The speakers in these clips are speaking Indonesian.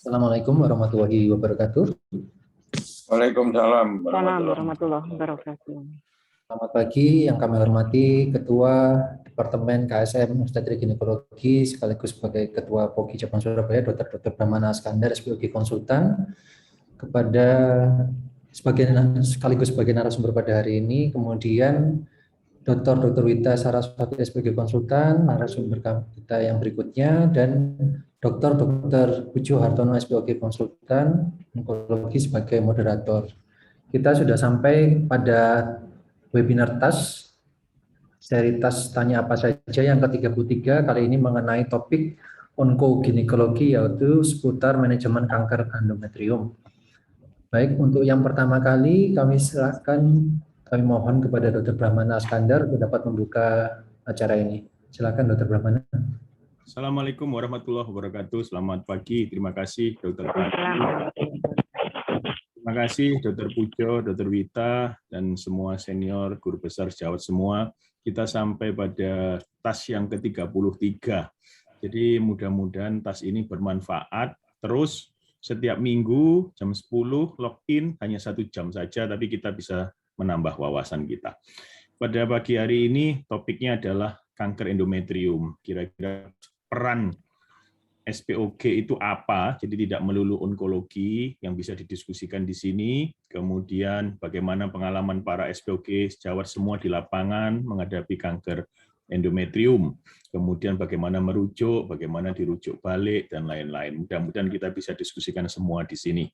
Assalamualaikum warahmatullahi wabarakatuh. Waalaikumsalam Assalamualaikum warahmatullahi wabarakatuh. Selamat pagi, yang kami hormati Ketua Departemen KSM Obstetrik Ginekologi sekaligus sebagai Ketua POGI Cabang Surabaya, Dr. Brahmana Askandar, SPOG Konsultan, kepada sekaligus sebagai narasumber pada hari ini, kemudian Dr. Wita Saraswati, SPG Konsultan, narasumber kita yang berikutnya, dan Dr. Pujo Hartono, SPOG Konsultan, Onkologi sebagai moderator. Kita sudah sampai pada webinar TAS, seri TAS Tanya Apa Saja yang ke-33, kali ini mengenai topik onkoginekologi, yaitu seputar manajemen kanker endometrium. Baik, untuk yang pertama kali kami mohon kepada Dr. Brahmana Askandar untuk dapat membuka acara ini. Silakan Dr. Brahmana. Assalamualaikum warahmatullahi wabarakatuh. Selamat pagi. Terima kasih Dr. Pandu. Terima kasih Dr. Pujo, Dr. Wita, dan semua senior guru besar sejawat semua. Kita sampai pada TAS yang ke-33. Jadi mudah-mudahan TAS ini bermanfaat. Terus setiap minggu jam 10 login, hanya 1 jam saja, tapi kita bisa menambah wawasan kita. Pada pagi hari ini topiknya adalah kanker endometrium. Kira-kira peran SPOG itu apa? Jadi tidak melulu onkologi yang bisa didiskusikan di sini. Kemudian bagaimana pengalaman para SPOG sejawat semua di lapangan menghadapi kanker endometrium. Kemudian bagaimana merujuk, bagaimana dirujuk balik, dan lain-lain. Mudah-mudahan kita bisa diskusikan semua di sini.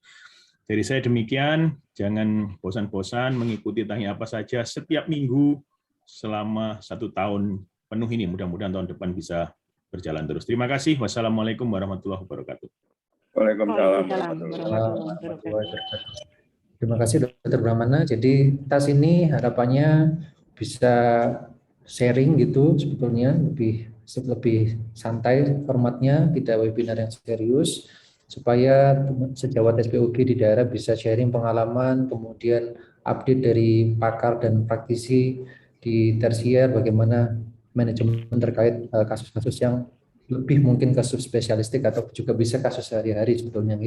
Dari saya demikian, jangan bosan-bosan mengikuti Tanya Apa Saja setiap minggu selama 1 tahun penuh ini. Mudah-mudahan tahun depan bisa berjalan terus. Terima kasih. Wassalamualaikum warahmatullahi wabarakatuh. Waalaikumsalam warahmatullahi wabarakatuh. Terima kasih Dr. Brahmana. Jadi TAS ini harapannya bisa sharing gitu, sebetulnya lebih santai formatnya, tidak webinar yang serius, supaya sejawat SPOG di daerah bisa sharing pengalaman, kemudian update dari pakar dan praktisi di tersier, bagaimana manajemen terkait kasus-kasus yang lebih mungkin kasus spesialistik atau juga bisa kasus sehari-hari sebetulnya.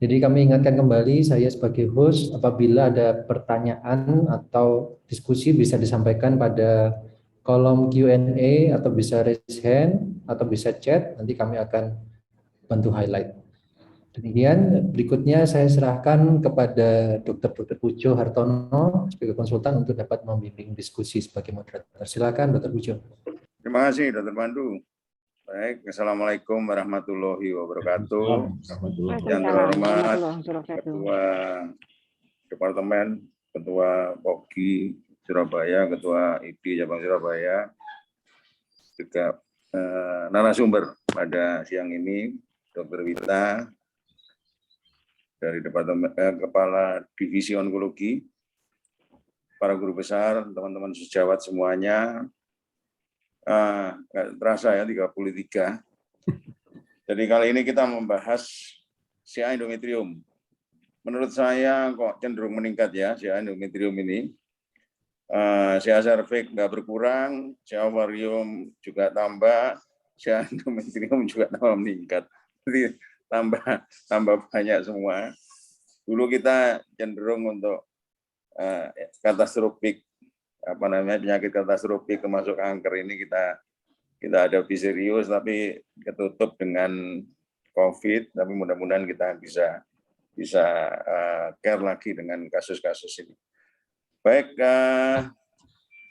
Jadi kami ingatkan kembali, saya sebagai host, apabila ada pertanyaan atau diskusi bisa disampaikan pada kolom Q&A atau bisa raise hand atau bisa chat, nanti kami akan bantu highlight. Demikian, berikutnya saya serahkan kepada Dr. Pujo Hartono sebagai konsultan untuk dapat membimbing diskusi sebagai moderator. Silakan Dr. Pujo. Terima kasih Dr. Pandu. Baik, Assalamualaikum warahmatullahi wabarakatuh. Yang terhormat Ketua Departemen, Ketua POGI Surabaya, Ketua ID Cabang Surabaya, juga narasumber pada siang ini, Dr. Wita dari Departemen Kepala Divisi Onkologi, para guru besar, teman-teman sejawat semuanya. Nggak terasa ya 33. Jadi kali ini kita membahas CA endometrium. Menurut saya kok cenderung meningkat ya CA endometrium ini. CA cervix nggak berkurang, CA ovarium juga tambah, CA endometrium juga tambah meningkat. Jadi tambah banyak semua. Dulu kita cenderung untuk katastrofik, penyakit katastrofik termasuk kanker ini kita hadapi serius, tapi ketutup dengan COVID, tapi mudah-mudahan kita bisa care lagi dengan kasus-kasus ini. Baik,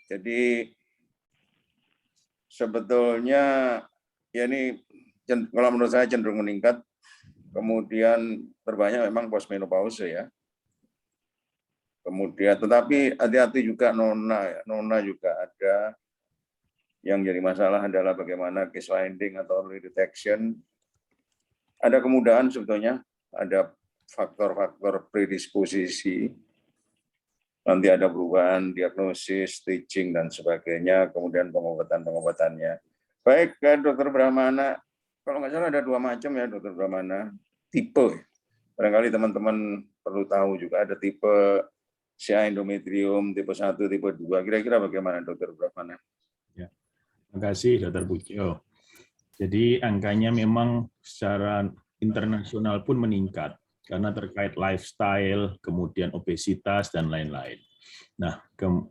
jadi sebetulnya ya ini kalau menurut saya cenderung meningkat, kemudian terbanyak memang postmenopause ya. Kemudian, tetapi hati-hati juga nona juga ada. Yang jadi masalah adalah bagaimana case finding atau early detection. Ada kemudahan sebetulnya, ada faktor-faktor predisposisi. Nanti ada perubahan diagnosis, staging, dan sebagainya, kemudian pengobatan-pengobatannya. Baik, Dr. Brahmana, kalau nggak salah ada 2 macam ya, Dr. Brahmana, tipe. Barangkali teman-teman perlu tahu juga ada tipe CA endometrium, tipe 1, tipe 2. Kira-kira bagaimana, Dr. Brahmana? Ya, terima kasih, Dr. Pujo. Jadi angkanya memang secara internasional pun meningkat karena terkait lifestyle, kemudian obesitas dan lain-lain. Nah,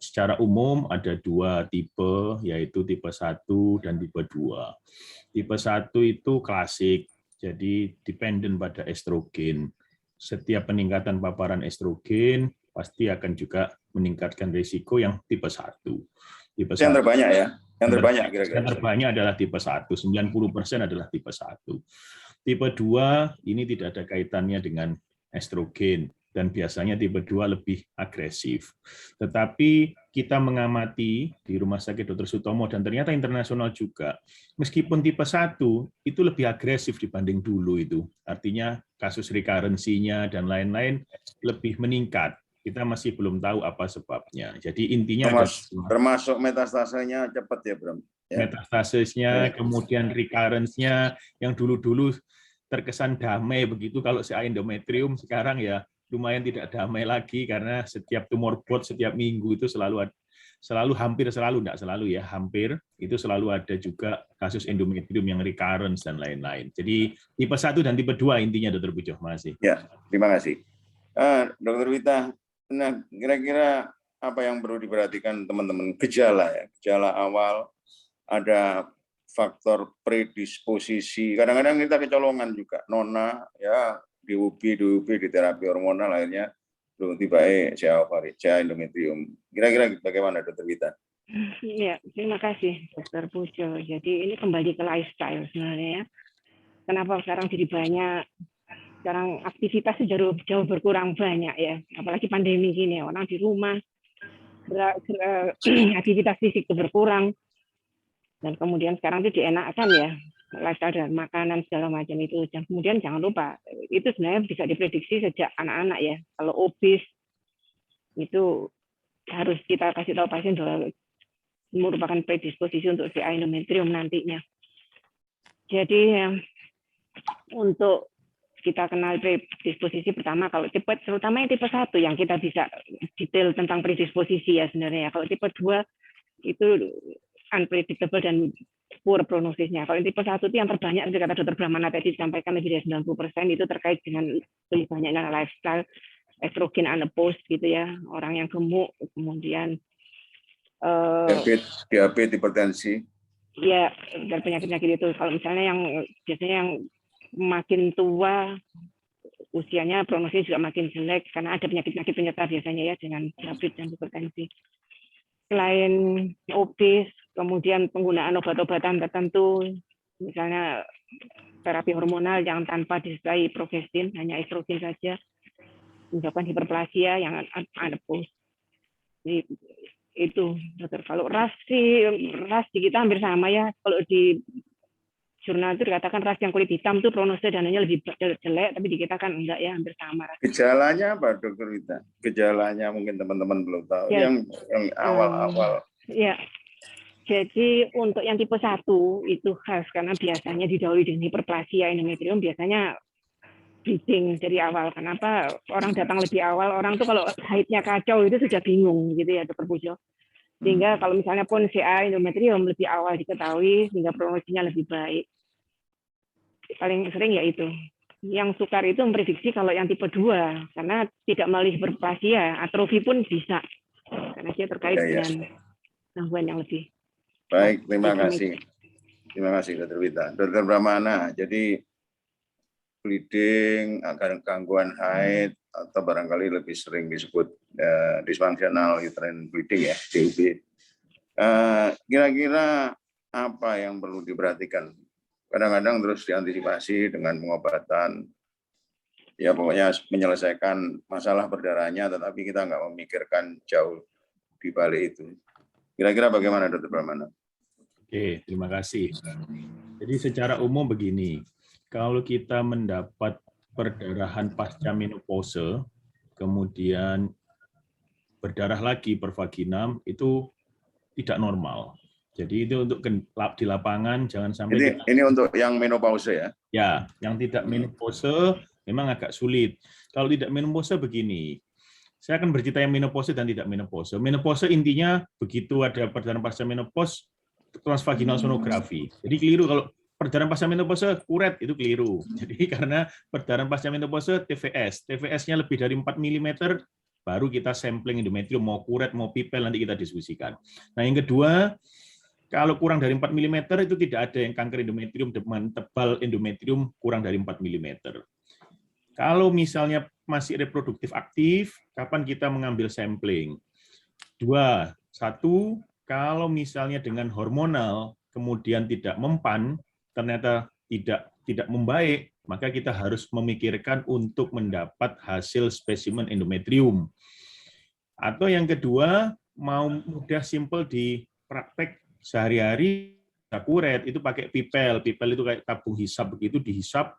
secara umum ada 2 tipe, yaitu tipe 1 dan tipe 2. Tipe 1 itu klasik, jadi dependent pada estrogen. Setiap peningkatan paparan estrogen pasti akan juga meningkatkan risiko yang tipe 1. Tipe Yang 1. terbanyak ya? Yang terbanyak kira-kira. Yang terbanyak adalah tipe 1, 90% adalah tipe 1. Tipe 2 ini tidak ada kaitannya dengan estrogen, dan biasanya tipe 2 lebih agresif. Tetapi kita mengamati di Rumah Sakit Dr. Sutomo, dan ternyata internasional juga, meskipun tipe 1 itu lebih agresif dibanding dulu itu. Artinya kasus recurrency-nya dan lain-lain lebih meningkat. Kita masih belum tahu apa sebabnya. Jadi intinya termasuk metastasenya cepat ya, Bram. Ya. Metastasisnya, kemudian recurrence-nya yang dulu-dulu terkesan damai begitu kalau si endometrium, sekarang ya lumayan tidak damai lagi karena setiap tumor bot setiap minggu itu hampir selalu itu selalu ada juga kasus endometrium yang recurrence dan lain-lain. Jadi tipe 1 dan tipe 2 intinya, Dr. Pujo. Makasih. Ya, terima kasih. Dr. Wita, nah kira-kira apa yang perlu diperhatikan teman-teman? Gejala ya, gejala awal, ada faktor predisposisi. Kadang-kadang kita kecolongan juga, nona ya DUB di terapi hormonal akhirnya belum tiba CA endometrium. Kira-kira bagaimana, Dr. Wita? Ya, terima kasih, Dr. Pujo. Jadi ini kembali ke lifestyle sebenarnya ya. Kenapa sekarang jadi banyak, sekarang aktivitas jauh berkurang banyak ya. Apalagi pandemi gini, orang di rumah, aktivitas fisik itu berkurang. Dan kemudian sekarang itu dienakkan ya, lifestyle dan makanan segala macam itu. Dan kemudian jangan lupa, itu sebenarnya bisa diprediksi sejak anak-anak ya. Kalau obes, itu harus kita kasih tahu pasien bahwa merupakan predisposisi untuk CA endometrium nantinya. Jadi untuk kita kenal predisposisi pertama, kalau terutama yang tipe 1 yang kita bisa detail tentang predisposisi ya sebenarnya. Kalau tipe 2 itu unpredictable dan poor prognosisnya. Kalau tipe 1 itu yang terbanyak, seperti kata Dr. Brahmana tadi disampaikan, lebih dari 90% itu terkait dengan lebih banyaknya lifestyle, estrogen unopposed gitu ya, orang yang gemuk, kemudian diabetes, hipertensi. Ya, dan penyakit-penyakit itu. Kalau misalnya biasanya yang makin tua, usianya prognosis juga makin jelek, karena ada penyakit-penyakit penyerta biasanya ya, dengan diabetes dan hipertensi. Selain obes, kemudian penggunaan obat-obatan tertentu, misalnya terapi hormonal yang tanpa disertai progestin, hanya estrogen saja, menyebabkan hiperplasia yang unopposed. Itu, dokter. Kalau ras di kita hampir sama ya. Kalau di jurnal itu dikatakan ras yang kulit hitam itu prognosis dananya lebih jelek, tapi di kita kan enggak ya, hampir sama. Gejalanya apa, Dokter Wita? Gejalanya mungkin teman-teman belum tahu. Ya, yang awal-awal. Ya. Jadi untuk yang tipe 1 itu khas karena biasanya didahului dengan hiperplasia endometrium, biasanya bleeding dari awal. Kenapa orang datang lebih awal? Orang tuh kalau haidnya kacau itu sudah bingung gitu ya, Dr. Pujo. Sehingga kalau misalnya pun CA endometrium lebih awal diketahui, sehingga prognosisnya lebih baik. Paling sering ya itu. Yang sukar itu memprediksi kalau yang tipe 2, karena tidak melalui hiperplasia, atrofi pun bisa. Karena dia terkait dengan gangguan yang lebih. Baik, terima kasih. Terima kasih, Dr. Wita. Dr. Brahmana, jadi bleeding, gangguan haid, atau barangkali lebih sering disebut dysfunctional uterine bleeding ya, DUB. Kira-kira apa yang perlu diperhatikan? Kadang-kadang terus diantisipasi dengan pengobatan, ya pokoknya menyelesaikan masalah perdarahannya, tetapi kita nggak memikirkan jauh di balik itu. Kira-kira bagaimana, Dr. Brahmana? Oke, terima kasih. Jadi secara umum begini, kalau kita mendapat perdarahan pasca menopause, kemudian berdarah lagi per vagina, itu tidak normal. Jadi itu untuk di lapangan, jangan sampai... Ini untuk yang menopause ya? Ya, yang tidak menopause memang agak sulit. Kalau tidak menopause begini, saya akan bercerita yang menopause dan tidak menopause. Menopause intinya begitu ada perdarahan pasca menopause, transvaginal sonografi. Jadi keliru kalau perdarahan pasca menopause kuret itu keliru. Jadi karena perdarahan pasca menopause TVS-nya lebih dari 4 mm baru kita sampling endometrium, mau kuret mau pipel nanti kita diskusikan. Nah, yang kedua, kalau kurang dari 4 mm itu tidak ada yang kanker endometrium dengan tebal endometrium kurang dari 4 mm. Kalau misalnya masih reproduktif aktif, kapan kita mengambil sampling? Dua, satu, kalau misalnya dengan hormonal kemudian tidak mempan, ternyata tidak membaik, maka kita harus memikirkan untuk mendapat hasil spesimen endometrium. Atau yang kedua, mau mudah simple di praktek sehari-hari, kuret itu pakai pipel. Pipel itu kayak tabung hisap begitu, dihisap,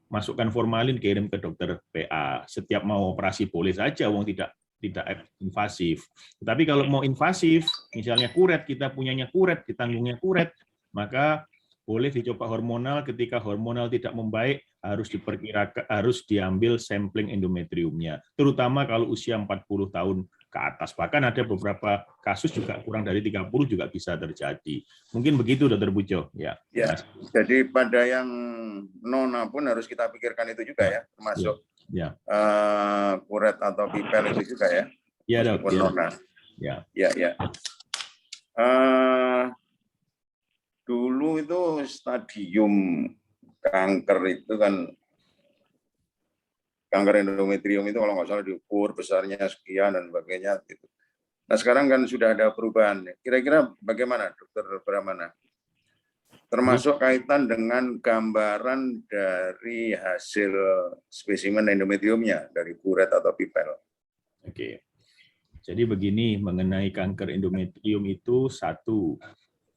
masukkan formalin, kirim ke dokter PA. Setiap mau operasi boleh saja, wong tidak invasif. Tapi kalau mau invasif, misalnya kuret, kita punyanya kuret, ditanggungnya kuret, maka boleh dicoba hormonal. Ketika hormonal tidak membaik, harus diambil sampling endometriumnya. Terutama kalau usia 40 tahun ke atas. Bahkan ada beberapa kasus juga kurang dari 30 juga bisa terjadi. Mungkin begitu, Dr. Pujo. Ya. Jadi pada yang nona pun harus kita pikirkan itu juga ya, termasuk kuret atau pipel itu juga ya. Iya, meskipun nona. Ya. Dulu itu stadium kanker itu kan, kanker endometrium itu kalau nggak salah diukur besarnya sekian dan sebagainya. Gitu. Nah sekarang kan sudah ada perubahan. Kira-kira bagaimana, Dokter Brahmana? Termasuk kaitan dengan gambaran dari hasil spesimen endometriumnya dari kuret atau pipel. Oke. Jadi begini, mengenai kanker endometrium itu satu,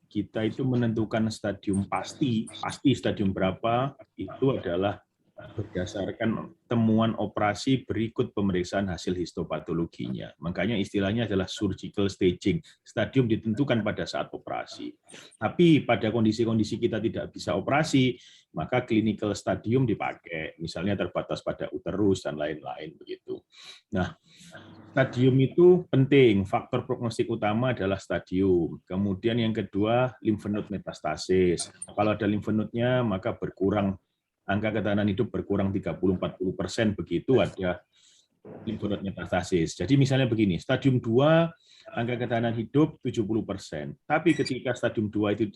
kita itu menentukan stadium pasti stadium berapa itu adalah berdasarkan temuan operasi berikut pemeriksaan hasil histopatologinya. Makanya istilahnya adalah surgical staging. Stadium ditentukan pada saat operasi. Tapi pada kondisi-kondisi kita tidak bisa operasi, maka clinical stadium dipakai. Misalnya terbatas pada uterus dan lain-lain begitu. Nah, stadium itu penting. Faktor prognostik utama adalah stadium. Kemudian yang kedua, lymph node metastasis. Kalau ada lymph node-nya, maka berkurang angka ketahanan hidup berkurang 30-40%, begitu ada lymph node metastasis. Jadi misalnya begini, stadium 2 angka ketahanan hidup 70%. Tapi ketika stadium 2 itu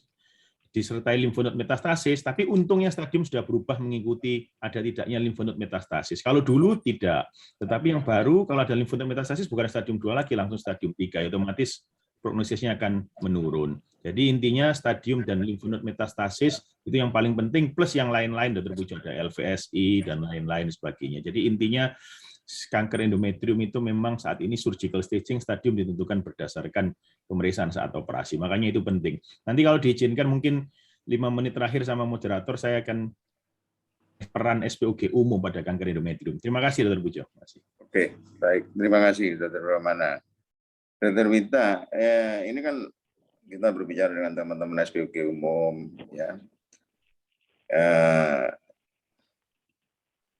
disertai lymph node metastasis, tapi untungnya stadium sudah berubah mengikuti ada tidaknya lymph node metastasis. Kalau dulu tidak. Tetapi yang baru kalau ada lymph node metastasis bukan stadium 2 lagi, langsung stadium 3, otomatis prognosisnya akan menurun. Jadi intinya stadium dan lymph node metastasis itu yang paling penting, plus yang lain-lain, Dr. Pujo, ada LVSI dan lain-lain sebagainya. Jadi intinya kanker endometrium itu memang saat ini surgical staging, stadium ditentukan berdasarkan pemeriksaan saat operasi. Makanya itu penting. Nanti kalau diizinkan mungkin 5 menit terakhir sama moderator saya akan peran SPOG umum pada kanker endometrium. Terima kasih, Dr. Pujo. Oke, baik. Terima kasih, Dr. Brahmana. Dr. Wita, ini kan kita berbicara dengan teman-teman SPOG umum, ya.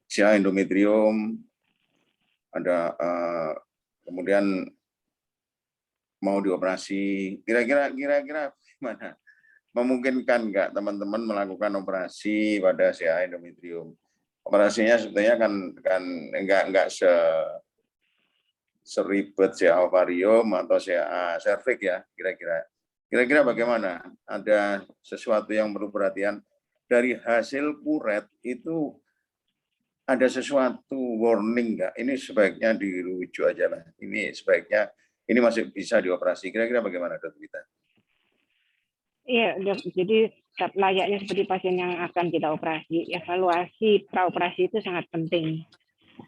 Usia endometrium, ada kemudian mau dioperasi. Kira-kira gimana? Memungkinkan nggak teman-teman melakukan operasi pada CA endometrium? Operasinya sebetulnya kan enggak seribet CA ovarium atau CA cervix ya, kira-kira. Kira-kira bagaimana? Ada sesuatu yang perlu perhatian dari hasil kuret itu, ada sesuatu warning nggak? Ini sebaiknya dirujuk aja lah. Ini sebaiknya ini masih bisa dioperasi. Kira-kira bagaimana, Dr. Wita? Iya, Dok. Jadi layaknya seperti pasien yang akan kita operasi, evaluasi praoperasi itu sangat penting.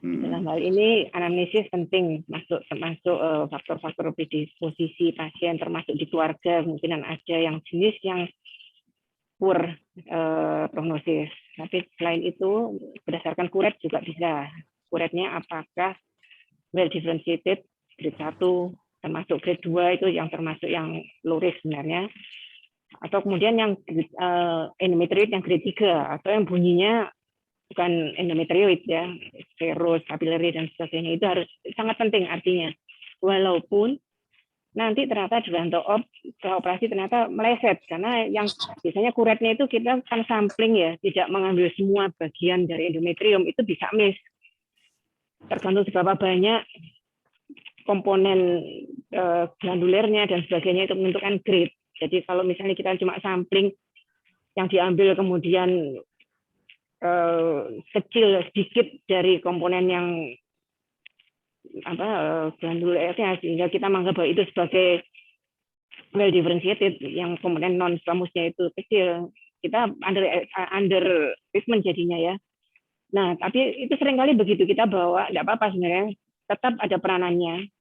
Dalam hal ini anamnesis penting, termasuk faktor-faktor predisposisi pasien, termasuk di keluarga kemungkinan ada yang jenis yang poor prognosis. Tapi selain itu berdasarkan kuret juga bisa. Kuretnya apakah well differentiated grade 1 termasuk grade 2 itu yang termasuk yang low risk sebenarnya. Atau kemudian yang endometrioid yang grade 3 atau yang bunyinya bukan endometrioid ya, serous, papillary dan sebagainya, itu harus sangat penting artinya. Walaupun nanti ternyata setelah operasi ternyata meleset, karena yang biasanya kuretnya itu kita kan sampling ya, tidak mengambil semua bagian dari endometrium, itu bisa miss. Tergantung seberapa banyak komponen glandulernya dan sebagainya itu menentukan grade. Jadi kalau misalnya kita cuma sampling yang diambil kemudian kecil sedikit dari komponen yang glandulernya, sehingga kita menganggap bahwa itu sebagai well differentiated, yang komponen non squamous-nya itu kecil, kita under treatment jadinya ya. Nah, tapi itu seringkali begitu kita bawa, tidak apa-apa sebenarnya, tetap ada peranannya.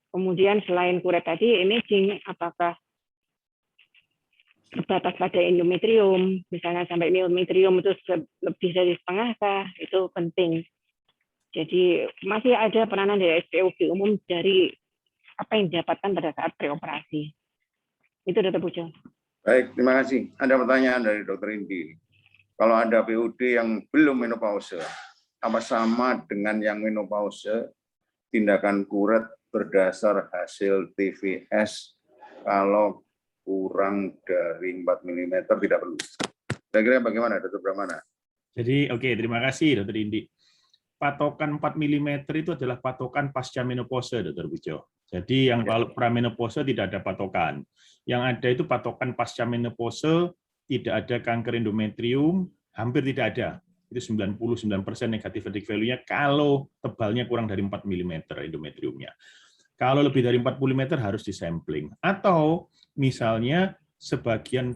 Kemudian selain kuret tadi, imaging apakah terbatas pada endometrium, misalnya sampai endometrium itu lebih dari setengah kah, itu penting. Jadi masih ada peranan dari SPOB umum dari apa yang didapatkan pada saat preoperasi. Itu Dr. Pujo. Baik, terima kasih. Ada pertanyaan dari Dr. Indi. Kalau ada PUD yang belum menopause, apa sama dengan yang menopause, tindakan kuret berdasar hasil TVS kalau kurang dari 4 mm tidak perlu? Kira-kira bagaimana, Dr. Brahmana? Jadi, oke, terima kasih, Dr. Indi. Patokan 4 mm itu adalah patokan pasca menopause, Dr. Pujo. Jadi yang kalau pramenopause tidak ada patokan. Yang ada itu patokan pasca menopause, tidak ada kanker endometrium, hampir tidak ada. Itu 99% negatif verdict value-nya kalau tebalnya kurang dari 4 mm endometriumnya. Kalau lebih dari 40 mm harus disampling. Atau misalnya sebagian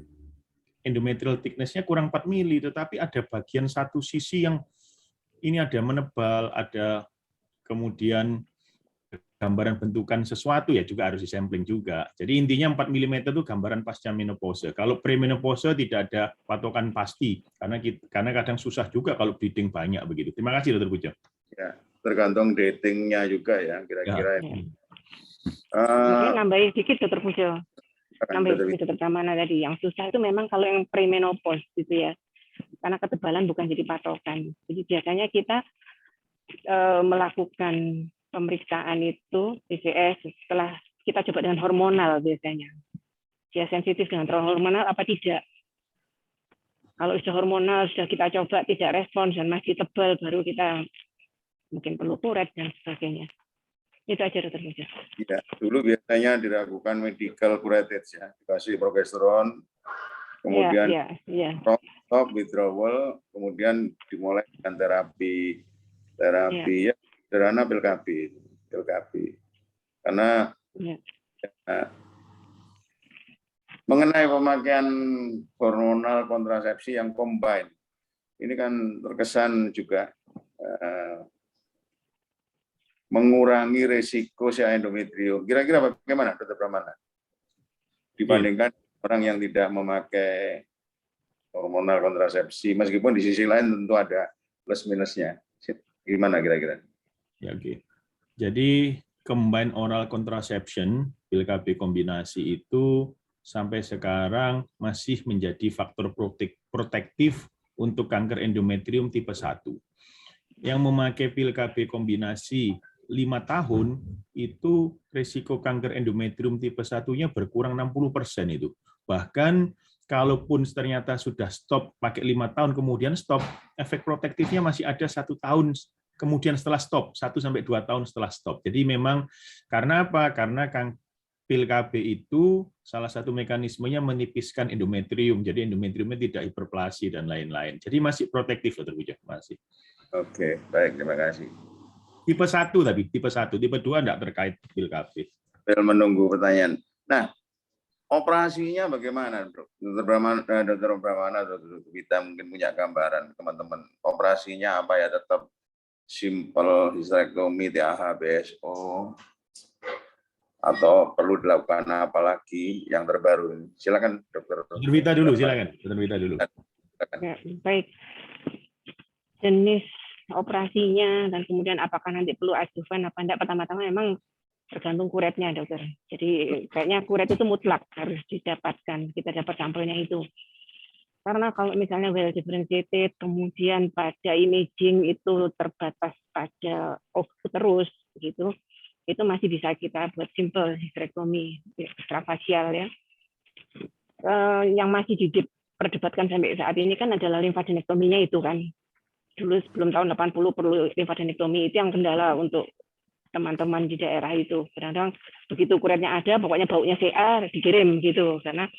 endometrial thickness-nya kurang 4 mm, tetapi ada bagian satu sisi yang ini ada menebal, ada kemudian gambaran bentukan sesuatu, ya juga harus disampling juga. Jadi intinya 4 mm itu gambaran pasca menopause. Kalau premenopause tidak ada patokan pasti, karena kadang susah juga kalau bleeding banyak begitu. Terima kasih, Dr. Pujo. Ya, tergantung datingnya juga ya, kira-kira. Ya. Mungkin nambahin sedikit, Dr. Pujo. Nambahin sedikit, Dr. Pramana tadi. Yang susah itu memang kalau yang premenopause gitu ya. Karena ketebalan bukan jadi patokan. Jadi biasanya kita melakukan pemeriksaan itu TVS setelah kita coba dengan hormonal biasanya. Dia sensitif dengan hormonal apa tidak? Kalau sudah hormonal, sudah kita coba tidak respons dan masih tebal, baru kita mungkin perlu kuret dan sebagainya. Itu aja, Dr. Pujo. Ya, dulu biasanya dilakukan medical curettage ya, dikasih progesteron, kemudian stop withdrawal, kemudian dimulai dengan terapi ya, sederhana pil KB. Karena mengenai pemakaian hormonal kontrasepsi yang combine, ini kan terkesan juga mengurangi resiko endometrium. Kira-kira bagaimana, Dr. Pramana? Dibandingkan orang yang tidak memakai hormonal kontrasepsi, meskipun di sisi lain tentu ada plus minusnya. Gimana kira-kira? Ya, oke. Jadi combined oral contraception, pil KB kombinasi itu sampai sekarang masih menjadi faktor protektif untuk kanker endometrium tipe 1. Yang memakai pil KB kombinasi 5 tahun, itu risiko kanker endometrium tipe 1-nya berkurang 60% itu. Bahkan kalaupun ternyata sudah stop pakai 5 tahun kemudian stop, efek protektifnya masih ada 1 tahun kemudian setelah stop, 1-2 tahun setelah stop. Jadi memang karena apa? Karena pil KB itu salah satu mekanismenya menipiskan endometrium, jadi endometriumnya tidak hiperplasi dan lain-lain. Jadi masih protektif, Dr. Pujo, masih. Oke, baik, terima kasih. Tipe 1 tapi, tipe 1, tipe 2 tidak terkait pil KB. Menunggu pertanyaan. Nah, operasinya bagaimana, Dr. Brahmana, Dr. Vita mungkin punya gambaran, teman-teman. Operasinya apa ya? Tetap simple hysterectomy, TAH, BSO, atau perlu dilakukan apa lagi yang terbaru? Silakan, Dr. Vita dulu, silakan. Dr. Vita dulu. Ya, baik. Jenis operasinya dan kemudian apakah nanti perlu adjuvan apa enggak, pertama-tama memang tergantung kuretnya, dokter. Jadi kayaknya kuret itu mutlak harus didapatkan, kita dapat sampelnya itu. Karena kalau misalnya well differentiated, kemudian pada imaging itu terbatas pada terus gitu, itu masih bisa kita buat simple hysterektomi ekstravasial ya. Yang masih diperdebatkan sampai saat ini kan adalah limfadenektominya itu kan. Dulu sebelum tahun 80 perlu limfadenektomi, itu yang kendala untuk teman-teman di daerah itu. Kadang-kadang begitu kuretnya ada, pokoknya baunya CA dikirim gitu, karena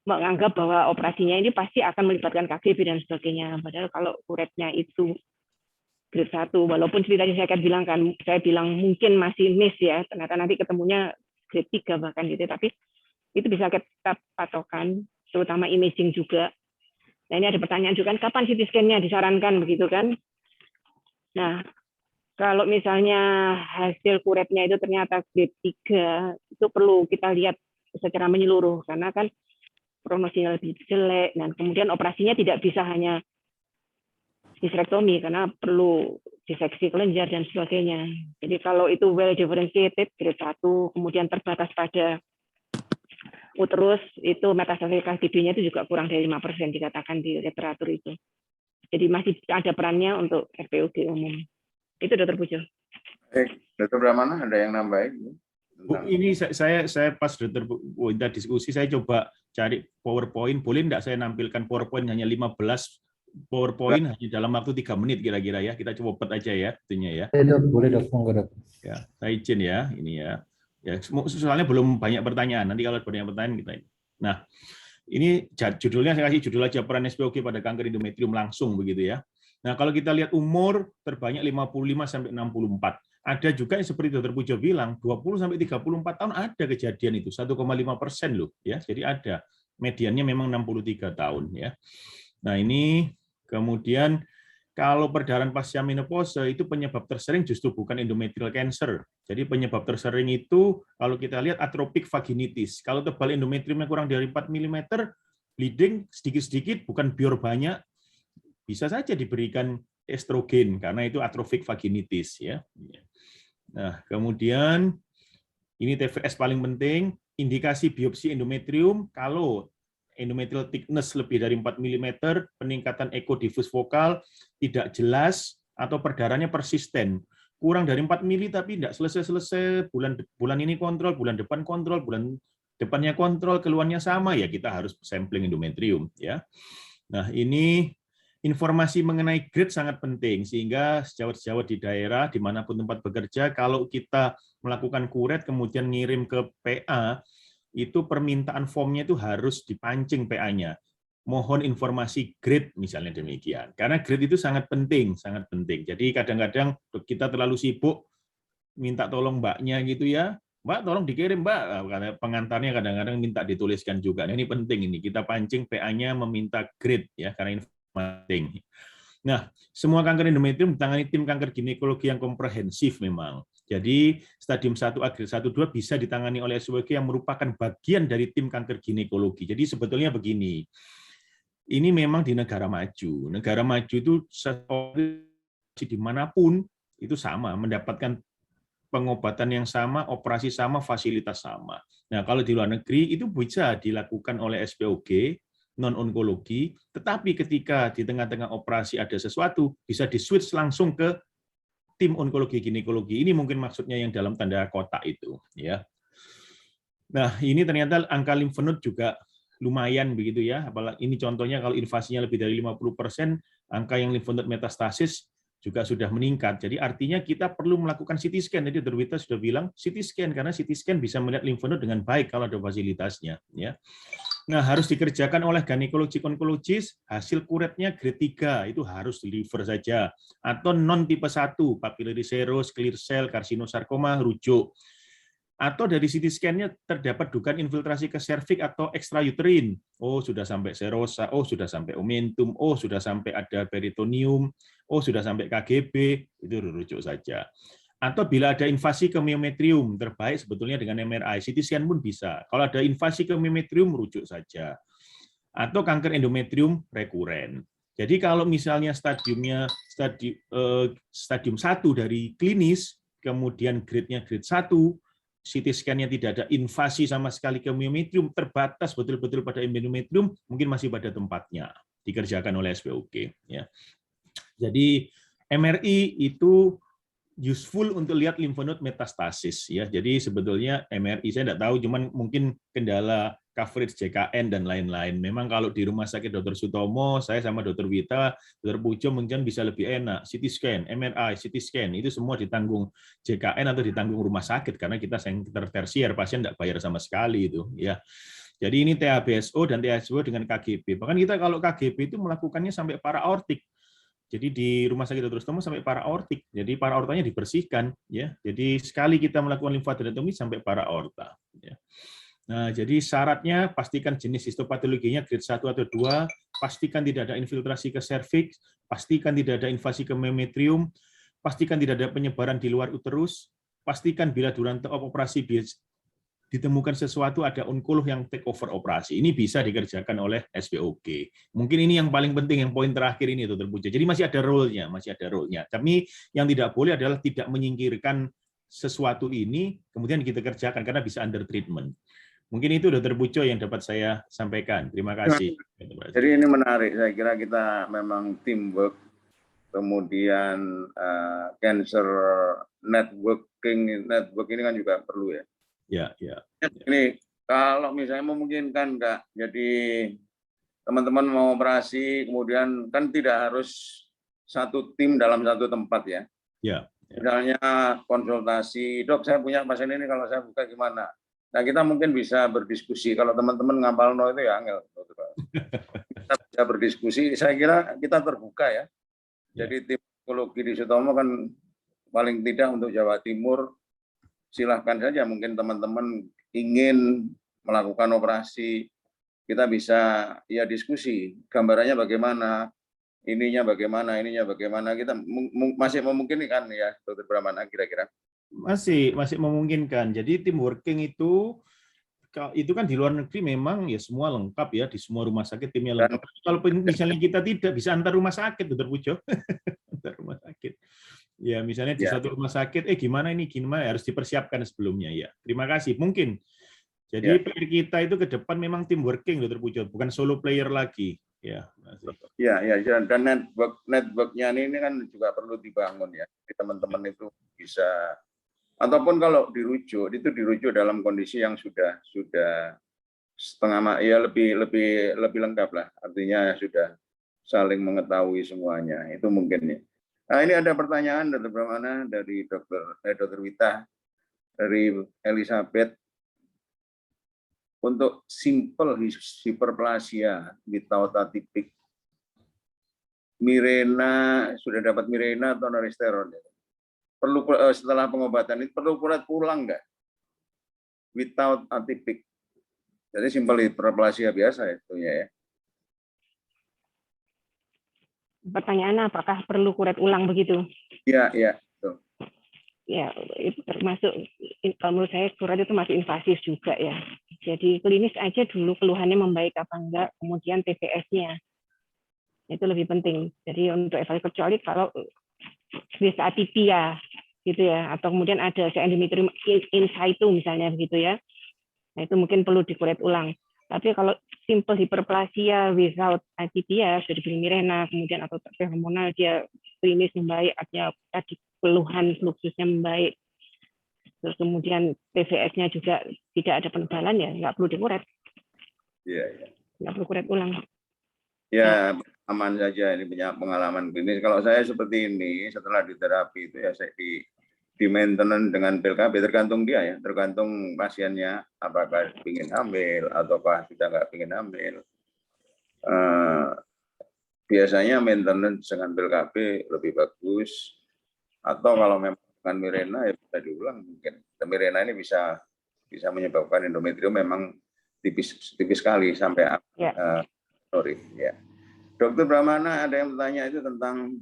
menganggap bahwa operasinya ini pasti akan melibatkan KGB dan sebagainya. Padahal kalau kuretnya itu grade 1, walaupun tadi saya bilang mungkin masih miss ya, ternyata nanti ketemunya grade 3 bahkan gitu, tapi itu bisa kita patokan, terutama imaging juga. Nah ini ada pertanyaan juga, kapan CT scan-nya disarankan begitu kan? Nah kalau misalnya hasil kuretnya itu ternyata grade 3, itu perlu kita lihat secara menyeluruh, karena kan prognosinya lebih jelek, dan kemudian operasinya tidak bisa hanya hysterektomi, karena perlu diseksi kelenjar dan sebagainya. Jadi kalau itu well differentiated, grade 1, kemudian terbatas pada uterus, itu metastasis KGB-nya itu juga kurang dari 5% dikatakan di literatur itu. Jadi masih ada perannya untuk RPUG umum. Itu Dr. Pujo. Dr. Brahmana ada yang nambahin? Bu, ini saya pas Dr. Wita diskusi, saya coba cari PowerPoint. Boleh enggak saya nampilkan PowerPoint hanya 15 PowerPoint hanya dalam waktu 3 menit kira-kira ya. Kita coba aja ya, itunya ya. Boleh dok, monggo dok. Ya, saya izin ya, ini ya. Ya, soalnya belum banyak pertanyaan. Nanti kalau banyak pertanyaan kita. Nah, ini judulnya saya kasih judul aja, peran SPOG pada kanker endometrium langsung begitu ya. Nah, kalau kita lihat umur terbanyak 55 sampai 64. Ada juga yang seperti Dr. Pujo bilang 20 sampai 34 tahun ada kejadian itu 1,5% loh ya. Jadi ada. Mediannya memang 63 tahun ya. Nah, ini kemudian kalau perdarahan pasca menopause itu penyebab tersering justru bukan endometrial cancer. Jadi penyebab tersering itu kalau kita lihat atropic vaginitis. Kalau tebal endometriumnya kurang dari 4 mm, bleeding sedikit-sedikit, bukan bior banyak, bisa saja diberikan estrogen karena itu atropic vaginitis ya. Nah, kemudian ini TVS paling penting, indikasi biopsi endometrium kalau endometrial thickness lebih dari 4 mm, peningkatan eko difus vokal tidak jelas atau perdarahannya persisten. Kurang dari 4 mili tapi tidak selesai-selesai, bulan ini kontrol, bulan depan kontrol, bulan depannya kontrol, keluarnya sama, ya kita harus sampling endometrium ya. Nah, ini informasi mengenai grade sangat penting, sehingga sejawat-sejawat di daerah, dimanapun tempat bekerja, kalau kita melakukan kuret, kemudian ngirim ke PA, itu permintaan formnya itu harus dipancing PA-nya. Mohon informasi grade, misalnya demikian. Karena grade itu sangat penting, sangat penting. Jadi kadang-kadang kita terlalu sibuk, minta tolong mbaknya gitu ya, mbak tolong dikirim mbak, karena pengantarnya kadang-kadang minta dituliskan juga. Nah, ini penting ini, kita pancing PA-nya meminta grade ya, karena ini penting. Nah, semua kanker endometrium ditangani tim kanker ginekologi yang komprehensif memang. Jadi stadium 1 A grade 1 2 bisa ditangani oleh SWG yang merupakan bagian dari tim kanker ginekologi. Jadi sebetulnya begini. Ini memang di negara maju. Negara maju itu dimanapun itu sama, mendapatkan pengobatan yang sama, operasi sama, fasilitas sama. Nah, kalau di luar negeri itu bisa dilakukan oleh SPOG non-onkologi, tetapi ketika di tengah-tengah operasi ada sesuatu, bisa di-switch langsung ke tim onkologi ginekologi. Ini mungkin maksudnya yang dalam tanda kotak itu, ya. Nah, ini ternyata angka lymph node juga lumayan begitu ya. Apalagi ini contohnya kalau invasinya lebih dari 50%, angka yang lymph node metastasis juga sudah meningkat. Jadi artinya kita perlu melakukan CT scan. Jadi Dr. Wita sudah bilang CT scan, karena CT scan bisa melihat lymph node dengan baik kalau ada fasilitasnya, ya. Nah, harus dikerjakan oleh ginekologi-onkologis, hasil kuretnya grade 3, itu harus liver saja. Atau non-tipe 1, papillary serosis, clear cell, karsinosarkoma, rujuk. Atau dari CT scan-nya terdapat dugaan infiltrasi ke serviks atau extrauterine. Oh, sudah sampai serosa, oh, sudah sampai omentum, oh, sudah sampai ada peritoneum, oh, sudah sampai KGB, itu rujuk saja. Atau bila ada invasi ke myometrium, terbaik sebetulnya dengan MRI, CT scan pun bisa. Kalau ada invasi ke myometrium, rujuk saja. Atau kanker endometrium rekuren. Jadi kalau misalnya stadium 1 dari klinis, kemudian grade-nya grade 1, CT scan-nya tidak ada invasi sama sekali ke myometrium, terbatas betul-betul pada endometrium, mungkin masih pada tempatnya, dikerjakan oleh SPOG. Ya. Jadi MRI itu useful untuk lihat limfonode metastasis ya. Jadi sebetulnya MRI saya tidak tahu, cuman mungkin kendala coverage JKN dan lain-lain. Memang kalau di Rumah Sakit Dr. Sutomo, saya sama Dr. Wita, Dr. Pujo mungkin bisa lebih enak. CT scan, MRI, CT scan itu semua ditanggung JKN atau ditanggung rumah sakit karena kita center tersier, pasien tidak bayar sama sekali itu ya. Jadi ini THBSO dan THBSO dengan KGB. Bahkan kita kalau KGB itu melakukannya sampai para-aortik. Jadi di Rumah Sakit Dr. Sutomo sampai para-aortik. Jadi para-aortanya dibersihkan ya. Jadi sekali kita melakukan limfadenektomi sampai para-aorta ya. Nah, jadi syaratnya pastikan jenis histopatologinya grade 1 atau 2, pastikan tidak ada infiltrasi ke serviks, pastikan tidak ada invasi ke memetrium, pastikan tidak ada penyebaran di luar uterus, pastikan bila durante operasi ditemukan sesuatu ada onkolog yang take over operasi. Ini bisa dikerjakan oleh SPOG. Mungkin ini yang paling penting, yang poin terakhir ini Dr. Pujo. Jadi masih ada role-nya. Tapi yang tidak boleh adalah tidak menyingkirkan sesuatu ini, kemudian kita kerjakan karena bisa under treatment. Mungkin itu Dr. Pujo yang dapat saya sampaikan. Terima kasih. Jadi ini menarik. Saya kira kita memang teamwork, kemudian cancer networking ini kan juga perlu ya. Ya. Ini kalau misalnya memungkinkan Kak, jadi teman-teman mau operasi, kemudian kan tidak harus satu tim dalam satu tempat ya. Ya. Misalnya konsultasi, dok saya punya pasien ini kalau saya buka gimana? Nah kita mungkin bisa berdiskusi. Kalau teman-teman ngapalno itu ya angel. Kita bisa berdiskusi. Saya kira kita terbuka ya. Jadi tim onkologi di Sutomo kan paling tidak untuk Jawa Timur. Silahkan saja mungkin teman-teman ingin melakukan operasi, kita bisa ya diskusi, gambarannya bagaimana, ininya bagaimana, kita masih memungkinkan ya Dr. Brahmana kira-kira. Masih memungkinkan. Jadi tim working itu kan di luar negeri memang ya semua lengkap ya, di semua rumah sakit timnya lengkap. Kalau misalnya kita tidak bisa antar rumah sakit, Dr. Pujo, antar rumah sakit. Ya, misalnya di satu rumah sakit, gimana harus dipersiapkan sebelumnya ya. Terima kasih. Mungkin. Jadi PR kita itu ke depan memang tim working, Dr. Pujo, bukan solo player lagi. Ya. Dan networknya ini kan juga perlu dibangun ya. Teman-teman itu bisa, ataupun kalau dirujuk dalam kondisi yang sudah setengah ya lebih lengkap lah. Artinya sudah saling mengetahui semuanya. Itu mungkin ya. Nah, ini ada pertanyaan Dr. Brahmana dari Dr. Wita, dari Elizabeth. Untuk simple hiperplasia without atypic, Mirena, sudah dapat Mirena atau noristeron? Perlu setelah pengobatan itu perlu pulang nggak? Without atypic. Jadi simple hiperplasia biasa itu ya. Pertanyaannya apakah perlu kuret ulang begitu? Iya. Betul. Ya, itu termasuk, kalau menurut saya kuret itu masih invasif juga ya. Jadi klinis aja dulu keluhannya membaik apa enggak, kemudian TVS-nya. Itu lebih penting. Jadi untuk evaluasi kecuali kalau bisa atipia gitu ya, atau kemudian ada endometrium in situ misalnya begitu ya. Nah, itu mungkin perlu dikuret ulang. Tapi kalau simple hiperplasia without atipia, sudah diberi Mirena, kemudian atau hormonal dia klinis membaik, artinya tadi keluhan fluxusnya membaik, terus kemudian TVS-nya juga tidak ada penebalan, ya nggak perlu dikuret. Iya. Nggak perlu kuret ulang. Ya, aman saja, ini punya pengalaman klinis. Kalau saya seperti ini, setelah diterapi itu ya saya di maintenance dengan pil KB, tergantung dia ya, tergantung pasiennya apakah ingin hamil ataukah sudah nggak ingin hamil. Biasanya maintenance dengan pil KB lebih bagus, atau kalau memang dengan Mirena ya bisa diulang mungkin. Mirena ini bisa menyebabkan endometrium memang tipis sekali sampai Dokter Brahmana, ada yang bertanya itu tentang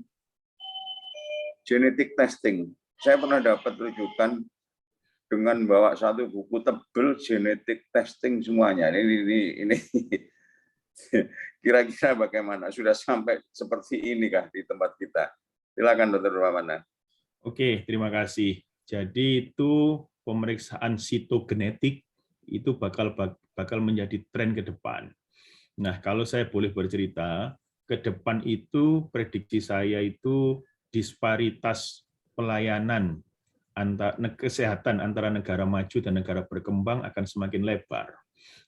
genetic testing. Saya pernah dapat rujukan dengan bawa satu buku tebel genetic testing semuanya. Ini kira-kira bagaimana? Sudah sampai seperti ini kah di tempat kita? Silakan Dokter Brahmana. Oke, terima kasih. Jadi itu pemeriksaan sitogenetik itu bakal menjadi tren ke depan. Nah, kalau saya boleh bercerita, ke depan itu prediksi saya itu disparitas pelayanan kesehatan antara negara maju dan negara berkembang akan semakin lebar.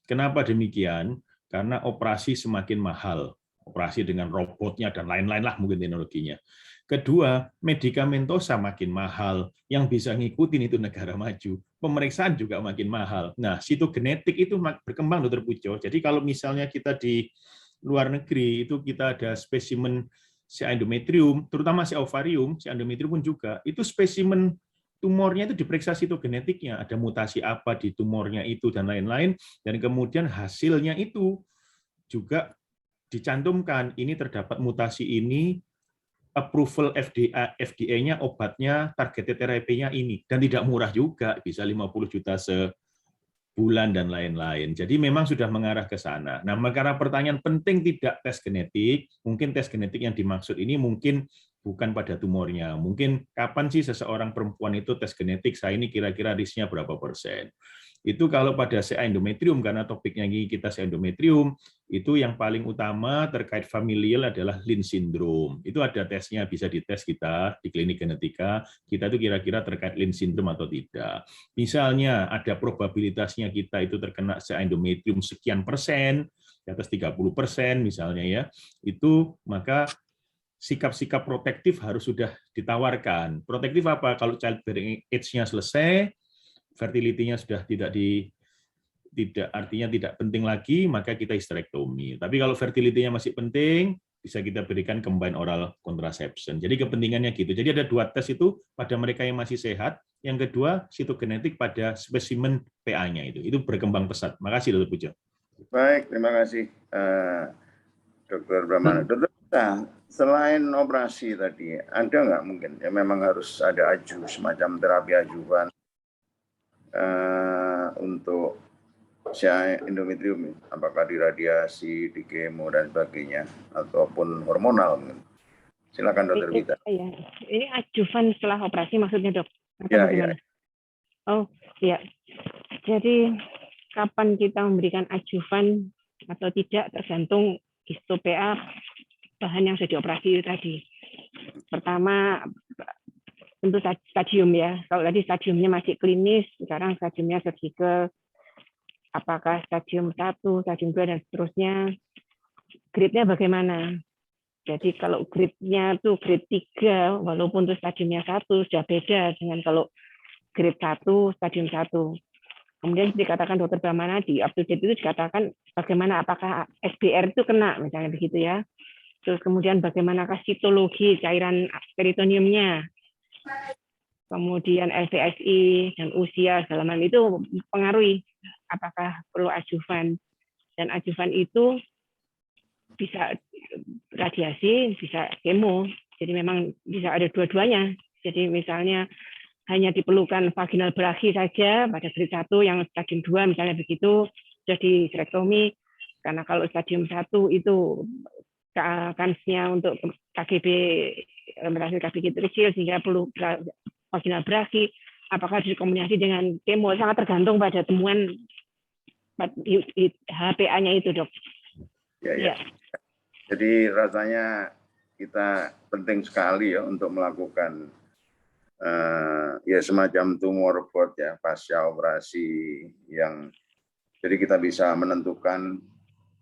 Kenapa demikian? Karena operasi semakin mahal, operasi dengan robotnya dan lain-lain lah mungkin teknologinya. Kedua, medikamentosa makin mahal, yang bisa ngikutin itu negara maju. Pemeriksaan juga makin mahal. Nah, sitogenetik itu berkembang, Dr. Pujo. Jadi kalau misalnya kita di luar negeri, itu kita ada spesimen si endometrium, terutama si ovarium, si endometrium pun juga, itu spesimen tumornya itu diperiksa sitogenetiknya, ada mutasi apa di tumornya itu dan lain-lain, dan kemudian hasilnya itu juga dicantumkan, ini terdapat mutasi ini, approval FDA-nya, obatnya, targeted terapinya ini, dan tidak murah juga, bisa 50 juta sebulan dan lain-lain. Jadi memang sudah mengarah ke sana. Nah, karena pertanyaan penting tidak tes genetik, mungkin tes genetik yang dimaksud ini mungkin bukan pada tumornya. Mungkin kapan sih seseorang perempuan itu tes genetik, saya ini kira-kira risknya berapa persen. Itu kalau pada endometrium, karena topiknya kita endometrium, itu yang paling utama terkait familial adalah Lynch syndrome. Itu ada tesnya, bisa dites kita di klinik genetika, kita itu kira-kira terkait Lynch syndrome atau tidak. Misalnya ada probabilitasnya kita itu terkena endometrium sekian persen, di atas 30% misalnya ya, itu maka sikap-sikap protektif harus sudah ditawarkan. Protektif apa? Kalau childbearing age-nya selesai, fertility-nya sudah artinya tidak penting lagi, maka kita hysterectomy. Tapi kalau fertility-nya masih penting, bisa kita berikan combined oral contraception. Jadi kepentingannya gitu. Jadi ada 2 tes itu pada mereka yang masih sehat, yang kedua sitogenetik pada spesimen PA-nya itu. Itu berkembang pesat. Makasih Dr. Pujo. Baik, terima kasih Dr. Brahmana. Dr. Selain operasi tadi, ada nggak mungkin ya memang harus ada semacam terapi ajuvan untuk endometrium, apakah di radiasi, di kemo dan sebagainya, ataupun hormonal? Silakan Dr. Wita. Ya. Ini ajuvan setelah operasi maksudnya, Dok? Ya, ya. Oh, ya. Jadi kapan kita memberikan ajuvan atau tidak tergantung histo PA bahan yang sudah dioperasi tadi. Pertama, tentu stadium ya. Kalau tadi stadiumnya masih klinis, sekarang stadiumnya surgical. Apakah stadium 1, stadium 2, dan seterusnya. Grade-nya bagaimana? Jadi kalau grade-nya itu grade 3, walaupun itu stadiumnya 1, sudah beda dengan kalau grade 1, stadium 1. Kemudian dikatakan Dr. Brahmana di up to date itu dikatakan bagaimana apakah SBR itu kena, misalnya begitu ya. Terus kemudian bagaimanakah sitologi cairan peritoneumnya. Kemudian LVSI dan usia segala macam itu mempengaruhi apakah perlu ajuvan. Dan ajuvan itu bisa radiasi, bisa kemo. Jadi memang bisa ada dua-duanya. Jadi misalnya hanya diperlukan vaginal brachy saja pada grade 1, yang stadium 2 misalnya begitu, sudah di hysterectomy. Karena kalau stadium 1 itu kansnya untuk KGB, mutasi KGB kecil sehingga perlu vaginal brachy. Apakah dikombinasi dengan kemo, sangat tergantung pada temuan HPA-nya itu, Dok. Ya. Jadi rasanya kita penting sekali ya untuk melakukan ya semacam tumor board ya pasca operasi, yang jadi kita bisa menentukan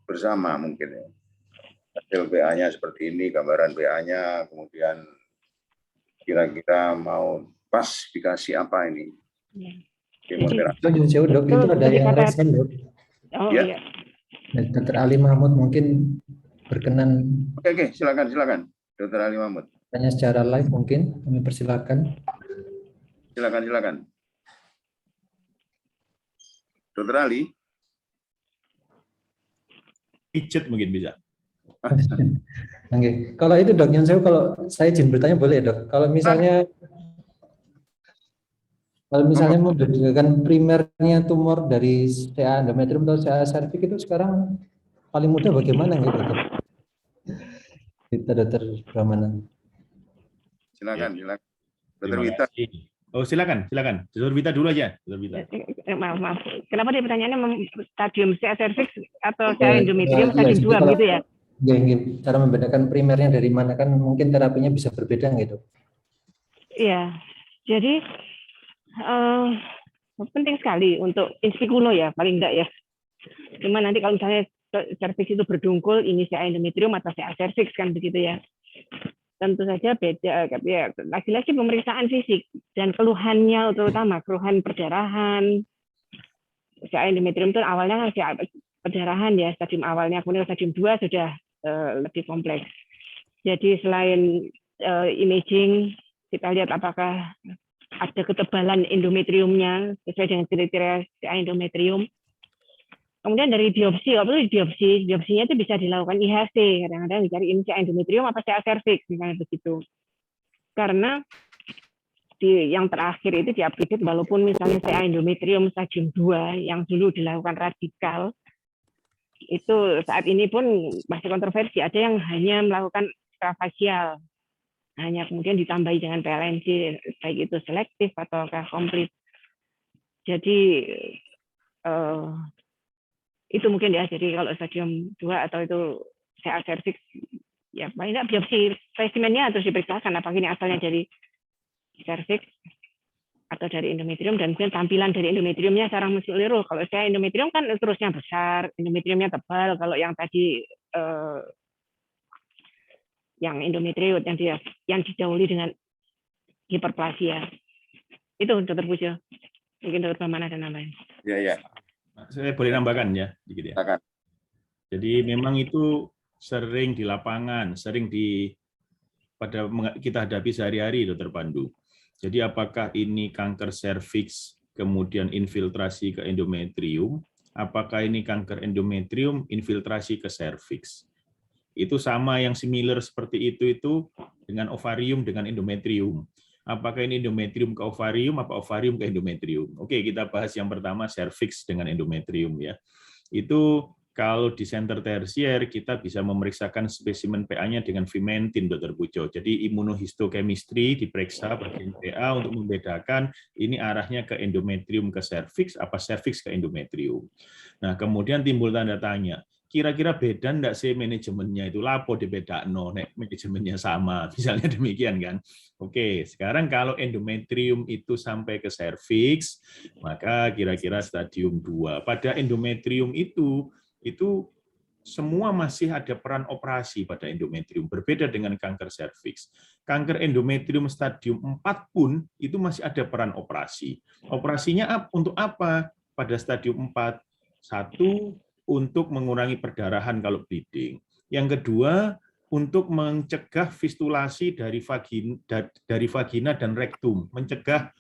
bersama mungkin ya hasil PA-nya seperti ini, gambaran PA-nya, kemudian kira-kira mau pas dikasih apa ini kemoterapi. Jauh Dok, itu ada yang resen Dok. Oh iya. Dr. Ali Mahmud mungkin berkenan. Oke, silakan Dr. Ali Mahmud. Tanya secara live mungkin, kami persilakan. Silakan. Dr. Ali. Pijat mungkin bisa. Oke. Kalau itu Dok, yang kalau saya izin bertanya boleh Dok. Kalau misalnya membedakan primernya tumor dari CA endometrium atau CA cervix itu sekarang paling mudah bagaimana gitu Dok? Dokter Brahmana. Silakan. Dr. Wita. Oh, silakan. Dr. Wita dulu aja, Dr. Wita. Maaf. Kenapa dia pertanyaannya stadium CA cervix atau CA endometrium stadium 2 begitu ya? Ya, cara membedakan primernya dari mana, kan mungkin terapinya bisa berbeda gitu. Iya, jadi penting sekali untuk inspikulo ya, paling enggak ya. Cuma nanti kalau misalnya cervix itu berdungkul, ini CA endometrium atau CA cervix kan begitu ya. Tentu saja beda, ya, lagi-lagi pemeriksaan fisik dan keluhannya, terutama keluhan perdarahan. CA endometrium itu awalnya kan CA perdarahan ya, stadium awalnya, kemudian stadium 2 sudah lebih kompleks. Jadi selain imaging, kita lihat apakah ada ketebalan endometriumnya sesuai dengan kriteria CA endometrium. Kemudian dari biopsi, apa itu biopsinya itu bisa dilakukan IHC, kadang-kadang dicari ini CA endometrium apa CA cervix, misalnya begitu. Karena yang terakhir itu diupdate, walaupun misalnya CA endometrium stadium 2 yang dulu dilakukan radikal, itu saat ini pun masih kontroversi. Ada yang hanya melakukan extravagial, hanya kemudian ditambahi dengan PLNC, baik itu selektif atau komplit. Jadi itu mungkin ya. Jadi kalau stadium 2 atau itu CA cervix, ya paling tidak biopsi spesimennya harus diperiksakan apakah ini asalnya dari cervix atau dari endometrium, dan kemudian tampilan dari endometriumnya secara menyeluruh. Kalau saya endometrium kan terusnya besar, endometriumnya tebal. Kalau yang tadi yang endometrium yang didahului dengan hiperplasia. Itu Dr. Pujo. Mungkin Dr. Bamana dan lain-lain. Ya. Saya boleh nambahkan ya, dikit ya. Jadi memang itu sering di lapangan, sering pada kita hadapi sehari-hari, Dr. Pandu. Jadi apakah ini kanker serviks kemudian infiltrasi ke endometrium, apakah ini kanker endometrium infiltrasi ke serviks? Itu sama, yang similar seperti itu dengan ovarium dengan endometrium. Apakah ini endometrium ke ovarium, apa ovarium ke endometrium? Oke, kita bahas yang pertama, serviks dengan endometrium ya. Itu kalau di center tersier kita bisa memeriksakan spesimen PA-nya dengan vimentin, Dr. Pujo. Jadi imunohistochemistry diperiksa bagian PA untuk membedakan ini arahnya ke endometrium ke serviks, apa serviks ke endometrium. Nah, kemudian timbul tanda tanya, kira-kira beda enggak sih manajemennya itu, lapo dibedakno nek manajemennya sama, misalnya demikian kan. Oke, sekarang kalau endometrium itu sampai ke serviks, maka kira-kira stadium 2. Pada endometrium itu semua masih ada peran operasi pada endometrium, berbeda dengan kanker serviks. Kanker endometrium stadium 4 pun itu masih ada peran operasi. Operasinya untuk apa pada stadium 4? Satu, untuk mengurangi perdarahan kalau bleeding. Yang kedua, untuk mencegah fistulasi dari vagina dan rektum, mencegah,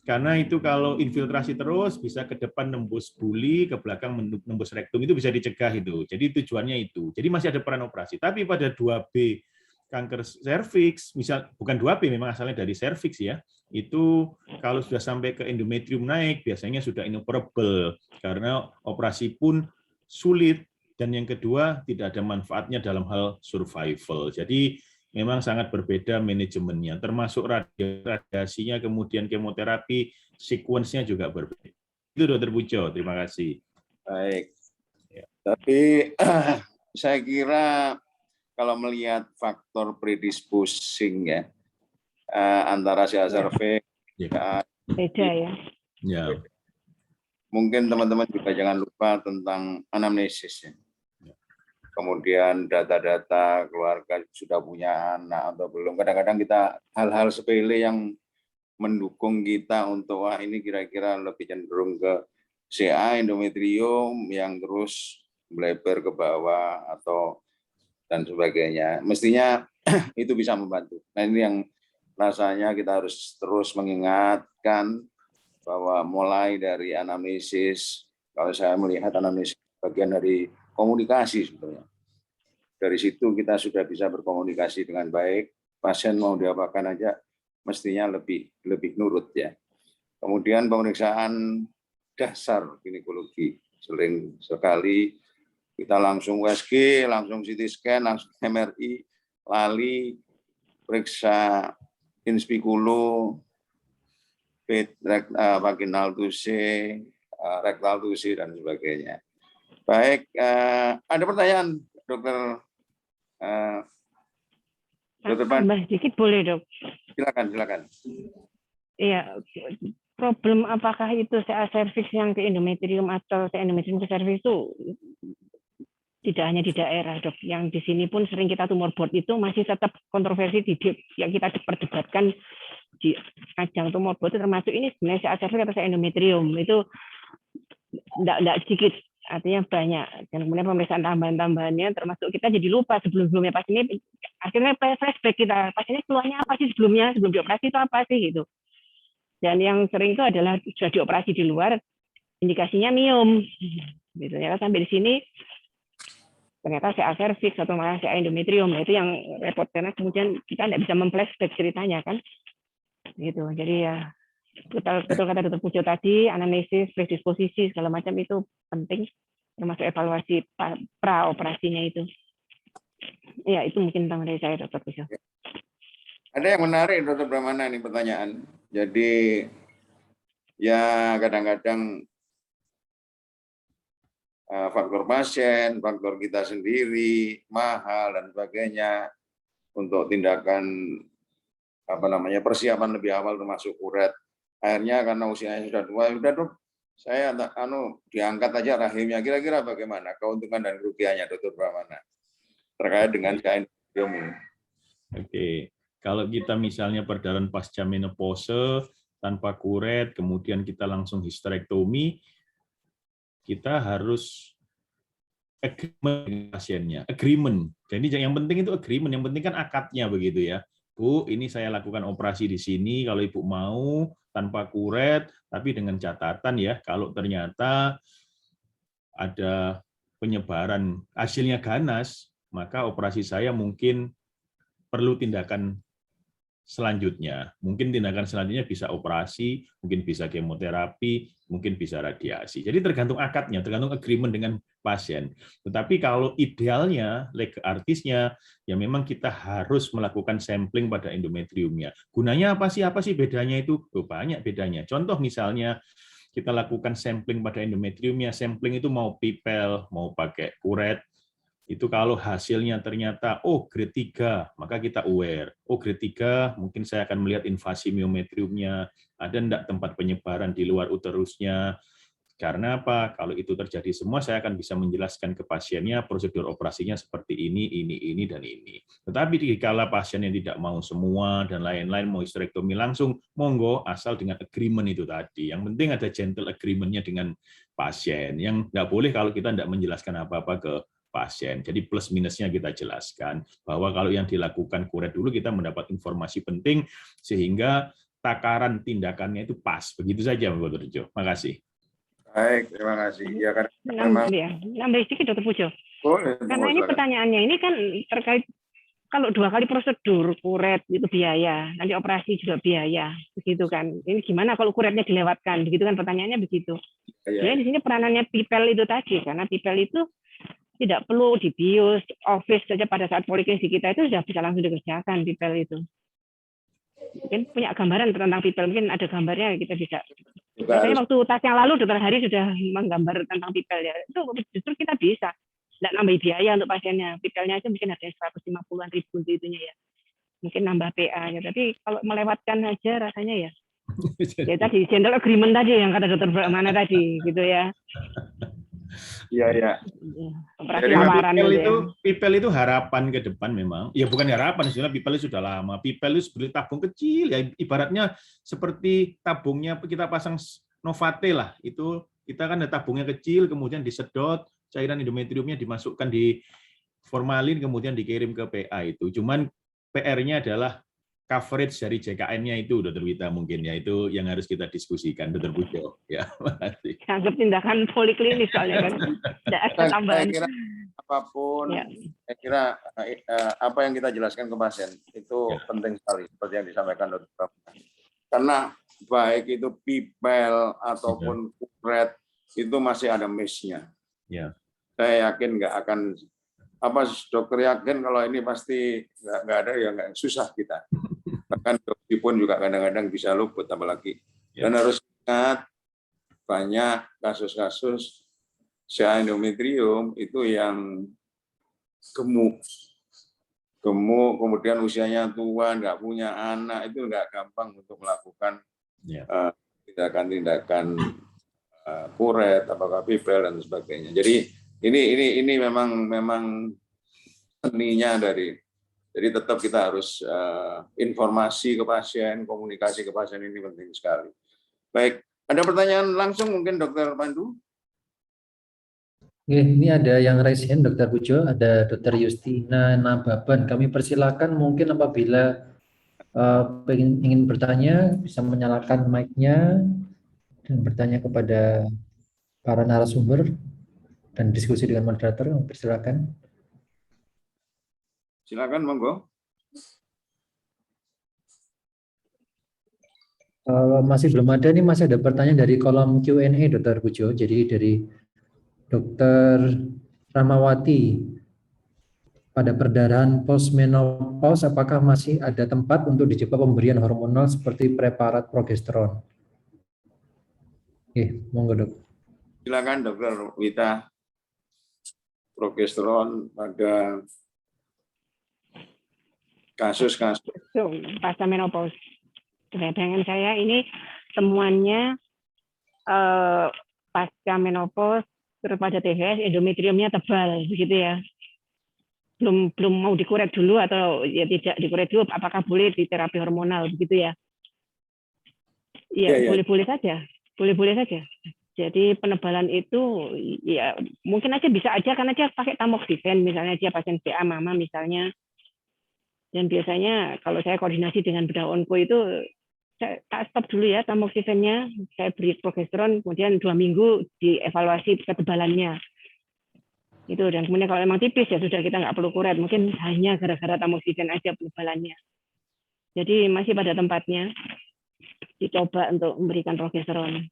karena itu kalau infiltrasi terus bisa ke depan nembus buli, ke belakang nembus rektum, itu bisa dicegah itu. Jadi tujuannya itu. Jadi masih ada peran operasi. Tapi pada 2B kanker serviks, misal bukan 2B, memang asalnya dari serviks ya, itu kalau sudah sampai ke endometrium naik, biasanya sudah inoperable, karena operasi pun sulit, dan yang kedua tidak ada manfaatnya dalam hal survival. Jadi memang sangat berbeda manajemennya, termasuk radiasinya, kemudian kemoterapi, sequence-nya juga berbeda. Itu Dr. Pujo, terima kasih. Baik. Tapi saya kira kalau melihat faktor predisposing ya, antara CA cervix, beda ya. Ya. Mungkin teman-teman juga jangan lupa tentang anamnesis ya. Kemudian data-data keluarga sudah punya anak atau belum. Kadang-kadang kita hal-hal sepele yang mendukung kita untuk wah ini kira-kira lebih cenderung ke CA endometrium yang terus melebar ke bawah atau dan sebagainya. Mestinya itu bisa membantu. Nah ini yang rasanya kita harus terus mengingatkan bahwa mulai dari anamnesis, kalau saya melihat anamnesis bagian dari komunikasi sebetulnya. Dari situ kita sudah bisa berkomunikasi dengan baik, pasien mau diapakan aja mestinya lebih nurut ya. Kemudian pemeriksaan dasar ginekologi, sering sekali kita langsung USG, langsung CT scan, langsung MRI, lali periksa inspikulo, vaginal tusi, rektal tusi dan sebagainya. Baik, ada pertanyaan, Dokter Dokter Pan, Tambah sedikit boleh, Dok? silakan. Iya, problem apakah itu CA cervix yang ke endometrium atau ke endometrium ke cervix itu tidak hanya di daerah, Dok. Yang di sini pun sering kita tumor board itu masih tetap kontroversi yang kita perdebatkan di ajang tumor board itu, termasuk ini sebenarnya CA cervix atau CA endometrium itu tidak sedikit, artinya banyak. Dan kemudian pemeriksaan tambahan-tambahannya termasuk kita jadi lupa sebelum-sebelumnya pasien ini, akhirnya flashback kita, pasiennya keluarnya apa sih sebelumnya, sebelum dioperasi itu apa sih gitu. Dan yang sering itu adalah sudah dioperasi di luar, indikasinya miom. Gitu ya, sampai di sini ternyata CA cervix atau malah CA endometrium. Nah, itu yang repot karena kemudian kita tidak bisa memflashback ceritanya kan. Gitu. Jadi ya betul kata Dr. Pujo tadi, anamnesis, predisposisi segala macam itu penting, termasuk evaluasi pra operasinya itu. Ya, itu mungkin tentang dari saya, Dr. Pujo. Ada yang menarik, Dr. Brahmana, ini pertanyaan. Jadi ya kadang-kadang faktor pasien, faktor kita sendiri, mahal dan sebagainya untuk tindakan persiapan lebih awal termasuk uret. Akhirnya karena usianya sudah tua, sudah Dok, saya diangkat aja rahimnya. Kira-kira bagaimana keuntungan dan kerugiannya, Dr. Brahmana, terkait dengan endometrium? Oke, kalau kita misalnya perdarahan pasca menopause tanpa kuret, kemudian kita langsung histerektomi, kita harus agreement dengan pasiennya. Agreement. Jadi yang penting itu agreement, yang penting kan akadnya begitu ya. Bu, ini saya lakukan operasi di sini, kalau Ibu mau tanpa kuret, tapi dengan catatan ya, kalau ternyata ada penyebaran hasilnya ganas, maka operasi saya mungkin perlu tindakan selanjutnya. Mungkin tindakan selanjutnya bisa operasi, mungkin bisa kemoterapi, mungkin bisa radiasi. Jadi tergantung akadnya, tergantung agreement dengan pasien. Tetapi kalau idealnya, leg artisnya, ya memang kita harus melakukan sampling pada endometriumnya. Gunanya apa sih? Apa sih bedanya itu? Oh, banyak bedanya. Contoh misalnya, kita lakukan sampling pada endometriumnya, sampling itu mau pipel, mau pakai kuret, itu kalau hasilnya ternyata grade 3, maka kita aware. Grade 3 mungkin saya akan melihat invasi miometriumnya, ada enggak tempat penyebaran di luar uterusnya. Karena apa? Kalau itu terjadi semua, saya akan bisa menjelaskan ke pasiennya prosedur operasinya seperti ini, dan ini. Tetapi dikala pasien yang tidak mau semua dan lain-lain, mau histerektomi langsung, monggo, asal dengan agreement itu tadi. Yang penting ada gentle agreement-nya dengan pasien. Yang nggak boleh kalau kita tidak menjelaskan apa-apa ke pasien. Jadi plus minusnya kita jelaskan bahwa kalau yang dilakukan kuret dulu kita mendapat informasi penting sehingga takaran tindakannya itu pas. Begitu saja, Mbak Dr. Jo. Makasih. Baik, terima kasih. Ya, kan memang Nambah sedikit, Dr. Pujo. boleh. Karena ini pertanyaannya ini kan terkait kalau 2 kali prosedur kuret itu biaya, nanti operasi juga biaya, begitu kan? Ini gimana kalau kuretnya dilewatkan? Begitu kan pertanyaannya begitu. Jadi di sini peranannya pipel itu tadi, karena pipel itu tidak perlu dibius, office saja pada saat poliklinik kita itu sudah bisa langsung dikerjakan pipel itu. Mungkin punya gambaran tentang pipel, mungkin ada gambarnya kita bisa. Saya waktu tas yang lalu Dr. Hari sudah menggambar tentang pipel ya. Itu justru kita bisa. Tidak nambah biaya untuk pasiennya. Pipelnya aja mungkin ada 150-an ribu itunya ya. Mungkin nambah PA-nya. Tapi kalau melewatkan aja rasanya ya. Ya tadi general agreement tadi yang kata Dr. Brahmana tadi gitu ya. Iya. Operasi lamaran pipel itu harapan ke depan memang. Ya bukan harapan, sebenarnya pipel itu sudah lama. Pipel itu seperti tabung kecil ya, ibaratnya seperti tabungnya kita pasang Novate lah. Itu kita kan ada tabungnya kecil, kemudian disedot, cairan endometriumnya dimasukkan di formalin, kemudian dikirim ke PA itu. Cuman PR-nya adalah coverage dari JKN-nya itu, Dr. Wita, mungkin ya itu yang harus kita diskusikan, Dr. Pujo. Ya, makasih. Anggap tindakan poliklinis soalnya kan. Tidak ada tambahan. Saya kira apapun, ya. Saya kira apa yang kita jelaskan ke pasien itu penting sekali, seperti yang disampaikan Dr. Karena baik itu pipel ataupun kuret itu masih ada miss-nya. Ya. Saya yakin nggak akan dokter yakin kalau ini pasti nggak ada ya nggak susah kita. Bahkan dokter pun juga kadang-kadang bisa luput apalagi. Dan harus ingat banyak kasus-kasus CA endometrium itu yang gemuk. gemuk, kemudian usianya tua, nggak punya anak, itu nggak gampang untuk melakukan tindakan-tindakan kuret, apakah pipel dan sebagainya. Jadi ini memang seninya dari. Jadi tetap kita harus informasi ke pasien, komunikasi ke pasien ini penting sekali. Baik, ada pertanyaan langsung mungkin Dr. Pandu? Ini ada yang raise hand, Dr. Pujo, ada Dr. Justina Nababan. Kami persilakan mungkin apabila ingin bertanya bisa menyalakan mic-nya dan bertanya kepada para narasumber dan diskusi dengan moderator. Persilakan. Silakan, monggo. Masih belum ada nih, masih ada pertanyaan dari kolom Q&A, Dr. Pujo. Jadi dari Dr. Ramawati, pada perdarahan postmenopause apakah masih ada tempat untuk dicoba pemberian hormonal seperti preparat progesteron? Oke, monggo dok. Silakan Dr. Wita. Progesteron pada kasus-kasus pasca menopause. Dengan saya ini temuannya pasca menopause terus pada THS endometriumnya tebal begitu ya. Belum mau dikuret dulu atau ya tidak dikuret dulu, apakah boleh di terapi hormonal begitu ya? Iya, boleh-boleh saja. Boleh-boleh saja. Jadi penebalan itu ya mungkin aja bisa aja kan aja pakai tamoxifen misalnya dia pasien PA mama misalnya. Dan biasanya kalau saya koordinasi dengan bedah onko itu saya stop dulu ya tamoxifennya, saya beri progesteron, kemudian 2 minggu dievaluasi ketebalannya. Itu dan kemudian kalau memang tipis ya sudah kita nggak perlu kuret, mungkin hanya gara-gara tamoxifen aja penebalannya. Jadi masih pada tempatnya dicoba untuk memberikan progesteron.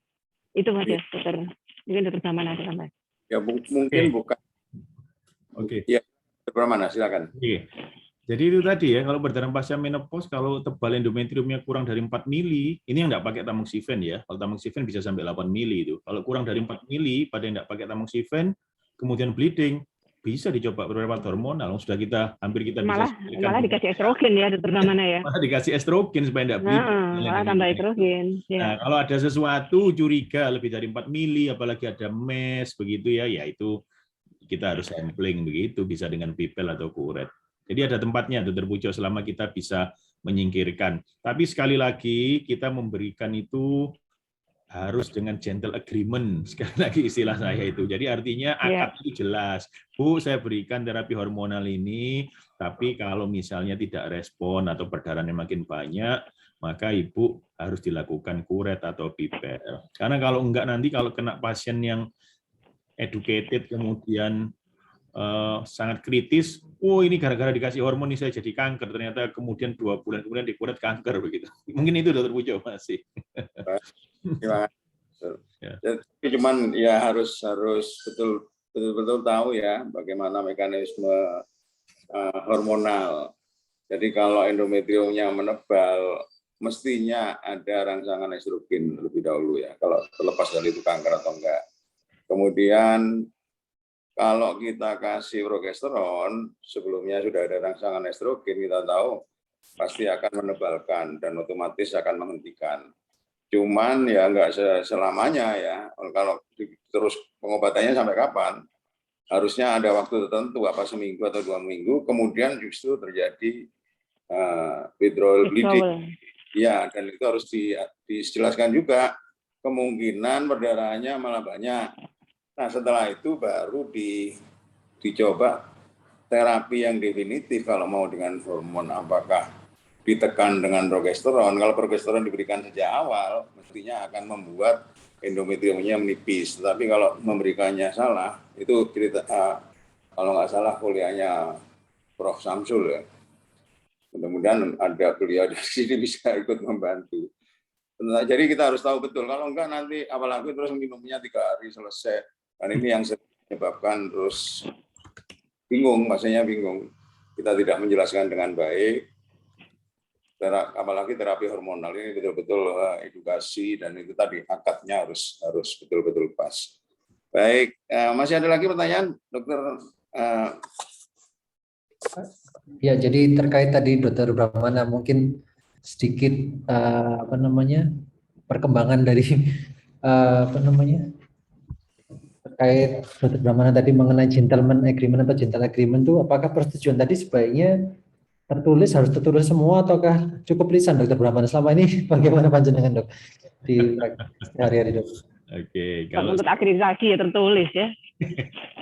Itu saja, dokter. Mungkin dokter Brahmana ada tambah. Ya mungkin bukan. Oke. Ya, dokter Brahmana silakan. Oke. Jadi itu tadi ya, kalau perdarahan pasca menopause, kalau tebal endometriumnya kurang dari 4 mili, ini yang nggak pakai tamoxifen ya. Kalau tamoxifen bisa sampai 8 mili itu. Kalau kurang dari 4 mili, pada yang nggak pakai tamoxifen, kemudian bleeding, bisa dicoba preparat hormonal. Sudah hampir kita malah dikasih estrogen ya, dokter Brahmana ya. Malah dikasih estrogen supaya nggak bleeding. Malah tambah estrogen. Ya. Nah, kalau ada sesuatu curiga lebih dari 4 mili, apalagi ada mes begitu ya, ya itu kita harus sampling begitu, bisa dengan pipel atau kuret. Jadi ada tempatnya, Dr. Pujo, selama kita bisa menyingkirkan. Tapi sekali lagi kita memberikan itu harus dengan gentle agreement, sekali lagi istilah saya itu. Jadi artinya akad itu jelas. Bu, saya berikan terapi hormonal ini, tapi kalau misalnya tidak respon atau perdarahannya makin banyak, maka ibu harus dilakukan kuret atau pipel. Karena kalau enggak nanti kalau kena pasien yang educated kemudian sangat kritis, ini gara-gara dikasih hormon ini saya jadi kanker, ternyata kemudian 2 bulan kemudian dikuret kanker begitu. Mungkin itu Dr. Pujo masih. Terima kasih. Ya. Cuman ya harus betul-betul tahu ya bagaimana mekanisme hormonal. Jadi kalau endometriumnya menebal, mestinya ada rangsangan estrogen lebih dahulu ya. Kalau terlepas dari itu kanker atau enggak. Kemudian kalau kita kasih progesteron, sebelumnya sudah ada rangsangan estrogen, kita tahu pasti akan menebalkan dan otomatis akan menghentikan. Cuman ya enggak selamanya ya. Kalau terus pengobatannya sampai kapan? Harusnya ada waktu tertentu, apa seminggu atau 2 minggu, kemudian justru terjadi withdrawal bleeding. Ya, dan itu harus dijelaskan juga. Kemungkinan perdarahannya malah banyak. Nah, setelah itu baru dicoba terapi yang definitif kalau mau dengan hormon, apakah ditekan dengan progesteron. Kalau progesteron diberikan sejak awal, mestinya akan membuat endometriumnya menipis. Tapi kalau memberikannya salah, itu cerita kalau nggak salah kuliahnya Prof. Samsul ya. Mudah-mudahan ada beliau di sini bisa ikut membantu. Jadi kita harus tahu betul. Kalau enggak nanti apalagi terus minumnya 3 hari selesai. Dan ini yang menyebabkan terus bingung, maksudnya bingung. Kita tidak menjelaskan dengan baik. Apalagi terapi hormonal ini betul-betul edukasi dan itu tadi akadnya harus betul-betul pas. Baik, masih ada lagi pertanyaan, Dokter? Ya, jadi terkait tadi Dokter Brahmana mungkin sedikit perkembangan dari terkait Dokter Brahmana tadi mengenai gentleman agreement atau gentle agreement itu, apakah persetujuan tadi sebaiknya harus tertulis semua ataukah cukup lisan, Dokter Brahmana? Selama ini bagaimana panjenengan, Dok, di sehari-hari, Dok? Oke, Kalau untuk akreditasi ya tertulis ya.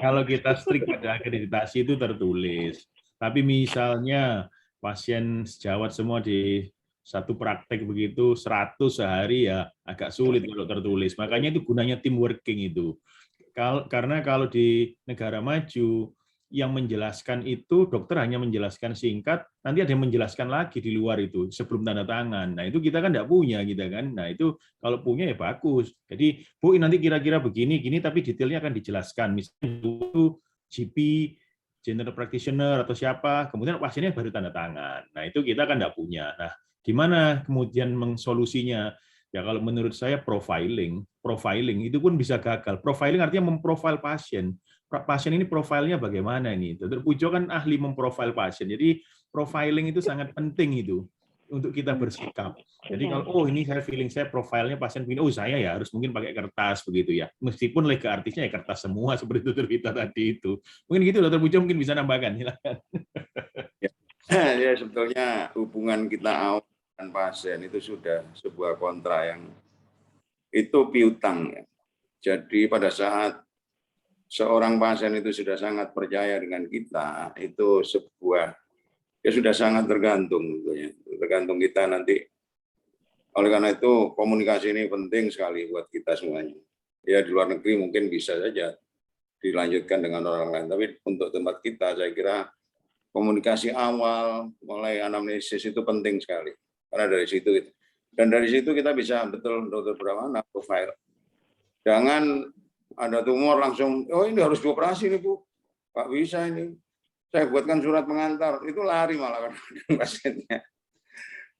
kalau kita strict pada akreditasi itu tertulis. Tapi misalnya pasien sejawat semua di satu praktek begitu 100 sehari ya agak sulit kalau tertulis. Makanya itu gunanya tim working itu. Karena kalau di negara maju yang menjelaskan itu dokter hanya menjelaskan singkat, nanti ada yang menjelaskan lagi di luar itu sebelum tanda tangan. Nah itu kita kan tidak punya gitu kan. Nah itu kalau punya ya bagus. Jadi Bu nanti kira-kira begini gini tapi detailnya akan dijelaskan. Misalnya itu GP, general practitioner atau siapa, kemudian pasiennya baru tanda tangan. Nah itu kita kan tidak punya. Nah gimana kemudian solusinya? Ya kalau menurut saya profiling itu pun bisa gagal. Profiling artinya memprofil pasien. Pasien ini profilnya bagaimana ini? Dr. Pujo kan ahli memprofil pasien. Jadi profiling itu sangat penting itu untuk kita bersikap. Jadi kalau ini saya feeling saya profilnya pasien begini, saya ya harus mungkin pakai kertas begitu ya. Meskipun lega artisnya ya kertas semua seperti Dr. Vita tadi itu. Mungkin gitu Dr. Pujo mungkin bisa nambahkan. Silakan. Ya sebetulnya hubungan kita awal dan pasien itu sudah sebuah kontra yang itu piutang ya. Jadi pada saat seorang pasien itu sudah sangat percaya dengan kita, itu sebuah ya sudah sangat tergantung tentunya. Tergantung kita nanti. Oleh karena itu komunikasi ini penting sekali buat kita semuanya. Ya di luar negeri mungkin bisa saja dilanjutkan dengan orang lain, tapi untuk tempat kita saya kira komunikasi awal mulai anamnesis itu penting sekali. Karena dari situ kita bisa betul Dokter Brahmana profile. Jangan ada tumor langsung, oh ini harus dioperasi nih Bu, Pak bisa ini. Saya buatkan surat pengantar, itu lari malah pasiennya.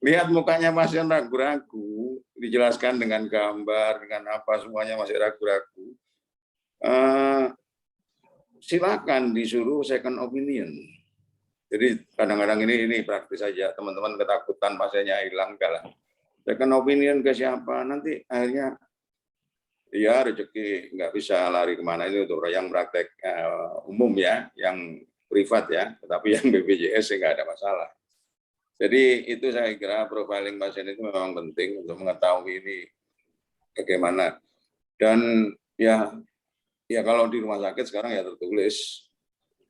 Lihat mukanya pasien ragu-ragu, dijelaskan dengan gambar, dengan apa semuanya masih ragu-ragu. Silakan disuruh second opinion. Jadi kadang-kadang ini praktis saja, teman-teman ketakutan pasiennya hilang, enggak lah. Second opinion ke siapa, nanti akhirnya ya rezeki nggak bisa lari kemana, itu untuk yang praktek umum ya, yang privat ya, tetapi yang BPJS nggak ada masalah. Jadi itu saya kira profiling pasien itu memang penting untuk mengetahui ini bagaimana. Dan ya kalau di rumah sakit sekarang ya tertulis,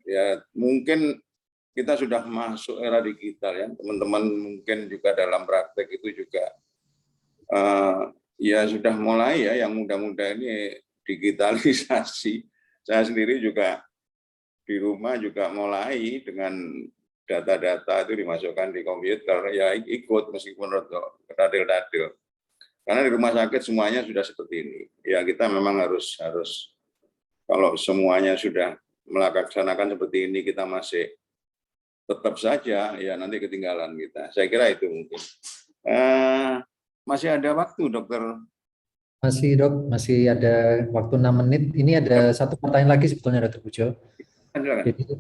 ya mungkin kita sudah masuk era digital ya, teman-teman mungkin juga dalam praktek itu juga ya sudah mulai ya, yang muda-muda ini digitalisasi. Saya sendiri juga di rumah juga mulai dengan data-data itu dimasukkan di komputer, ya ikut meskipun radil-radil. Karena di rumah sakit semuanya sudah seperti ini. Ya kita memang harus kalau semuanya sudah melaksanakan seperti ini, kita masih tetap saja ya nanti ketinggalan kita. Saya kira itu mungkin. Masih ada waktu, Dokter? Masih, Dok. Masih ada waktu 6 menit. Ini ada satu pertanyaan lagi sebetulnya, Dr. Pujo. Jadi,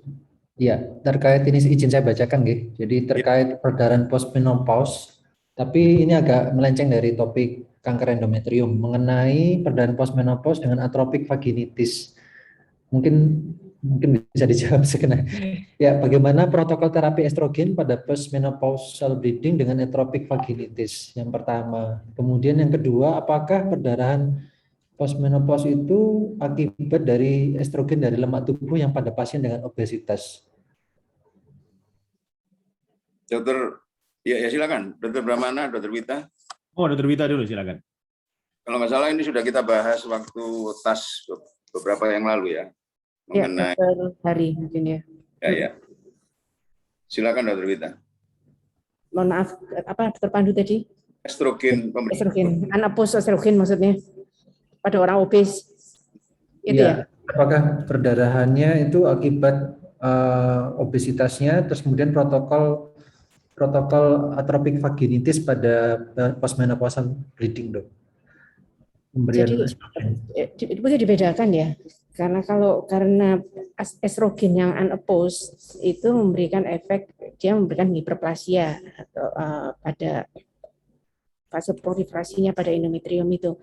ya, terkait ini izin saya bacakan, nggih. Jadi terkait perdarahan postmenopause, tapi ini agak melenceng dari topik kanker endometrium mengenai perdarahan postmenopause dengan atropik vaginitis. Mungkin bisa dijawab sekarang. Ya, bagaimana protokol terapi estrogen pada postmenopausal bleeding dengan atropik vaginitis? Yang pertama. Kemudian yang kedua, apakah perdarahan postmenopause itu akibat dari estrogen dari lemak tubuh yang pada pasien dengan obesitas? Dokter, ya silakan. Dokter Brahmana, Dokter Wita. Oh, Dokter Wita dulu silakan. Kalau nggak salah ini sudah kita bahas waktu tas beberapa yang lalu ya. Mengenai hari mungkin ya. Ya. Silakan Dokter Wita. Mohon maaf, apa Dokter Pandu tadi? Estrogen. Anapos estrogen maksudnya pada orang obes. Itu ya. Apakah perdarahannya itu akibat obesitasnya, terus kemudian protokol atropik vaginitis pada postmenopausal bleeding, Dok? Jadi itu bisa dibedakan ya. Karena karena estrogen yang unopposed itu memberikan efek, dia memberikan hiperplasia atau pada fase proliferasinya pada endometrium itu.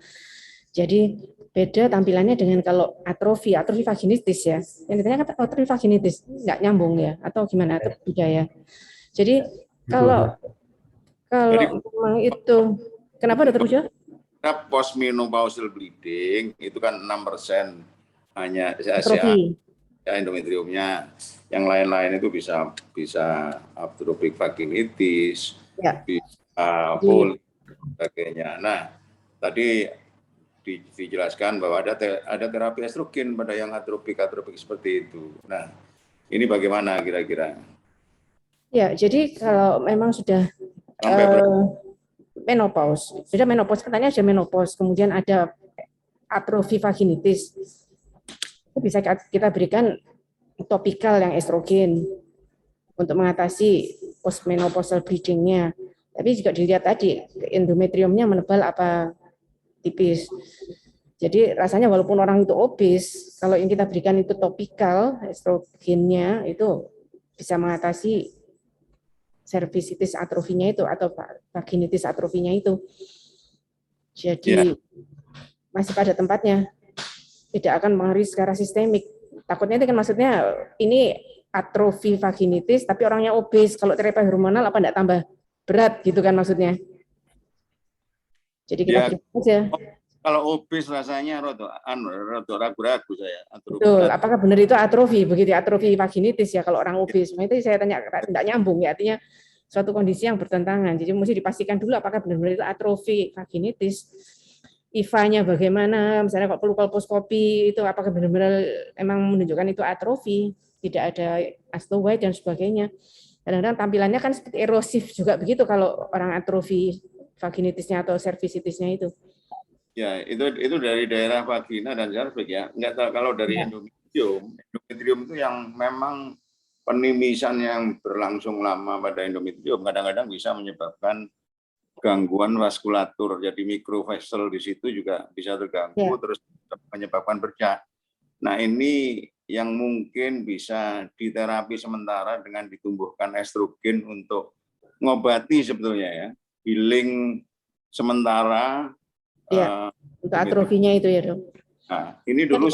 Jadi beda tampilannya dengan kalau atrofi vaginitis ya. Yang ditanya kan atrofi vaginitis nggak nyambung ya atau gimana atau budaya. Jadi kalau memang itu, kenapa Dokter Pujo? Postmenopausal bleeding itu kan 6% hanya Atrofi. endometriumnya, yang lain-lain itu bisa atrophik vaginitis, Ya. bisa poli, sebagainya. Nah, tadi dijelaskan bahwa ada terapi estrogen pada yang atrofik seperti itu. Nah, ini bagaimana kira-kira? Ya, jadi kalau memang sudah menopause, sudah menopause, katanya ada menopause, kemudian ada atrofi vaginitis, itu bisa kita berikan topikal yang estrogen untuk mengatasi postmenopausal bleeding-nya. Tapi juga dilihat tadi endometriumnya menebal apa tipis. Jadi rasanya walaupun orang itu obes, kalau yang kita berikan itu topikal estrogennya itu bisa mengatasi cervicitis atrofinya itu atau vaginitis atrofinya itu. Jadi masih pada tempatnya, tidak akan mengaruhi secara sistemik. Takutnya itu kan maksudnya ini atrofi vaginitis tapi orangnya obes, kalau terapi hormonal apa enggak tambah berat gitu kan maksudnya. Jadi kita berikan aja. Kalau obes rasanya rada ragu-ragu saya. Betul, apakah benar itu atrofi, begitu atrofi vaginitis ya kalau orang obes. Nah, itu saya tanya tidak nyambung ya, artinya suatu kondisi yang bertentangan. Jadi mesti dipastikan dulu apakah benar-benar itu atrofi vaginitis. IVA-nya bagaimana, misalnya kalau perlu kolposkopi itu apakah benar-benar emang menunjukkan itu atrofi, tidak ada osteoid dan sebagainya. Kadang-kadang tampilannya kan seperti erosif juga begitu kalau orang atrofi vaginitisnya atau cervicitisnya itu. Ya, itu dari daerah vagina dan cervix ya. Enggak tahu kalau dari endometrium itu yang memang penimisan yang berlangsung lama pada endometrium kadang-kadang bisa menyebabkan gangguan vaskulatur. Jadi mikrovessel di situ juga bisa terganggu, terus menyebabkan bercak. Nah, ini yang mungkin bisa diterapi sementara dengan ditumbuhkan estrogen untuk ngobati sebetulnya ya, healing sementara. Untuk atrofinya itu ya dok. Nah, ini dulu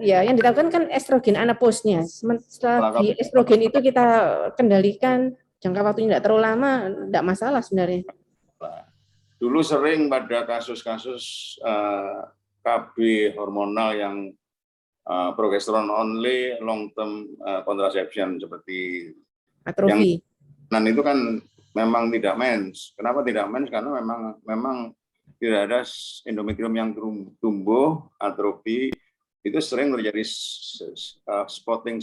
yang ditakutkan kan estrogen anaposnya. Setelah di estrogen itu kita kendalikan, jangka waktunya tidak terlalu lama, tidak masalah sebenarnya. Dulu sering pada kasus-kasus KB hormonal yang progesteron only long term contraception seperti atrofi. Dan itu kan memang tidak mens. Kenapa tidak mens? Karena memang tidak ada endometrium yang tumbuh, atrofi, itu sering terjadi spotting.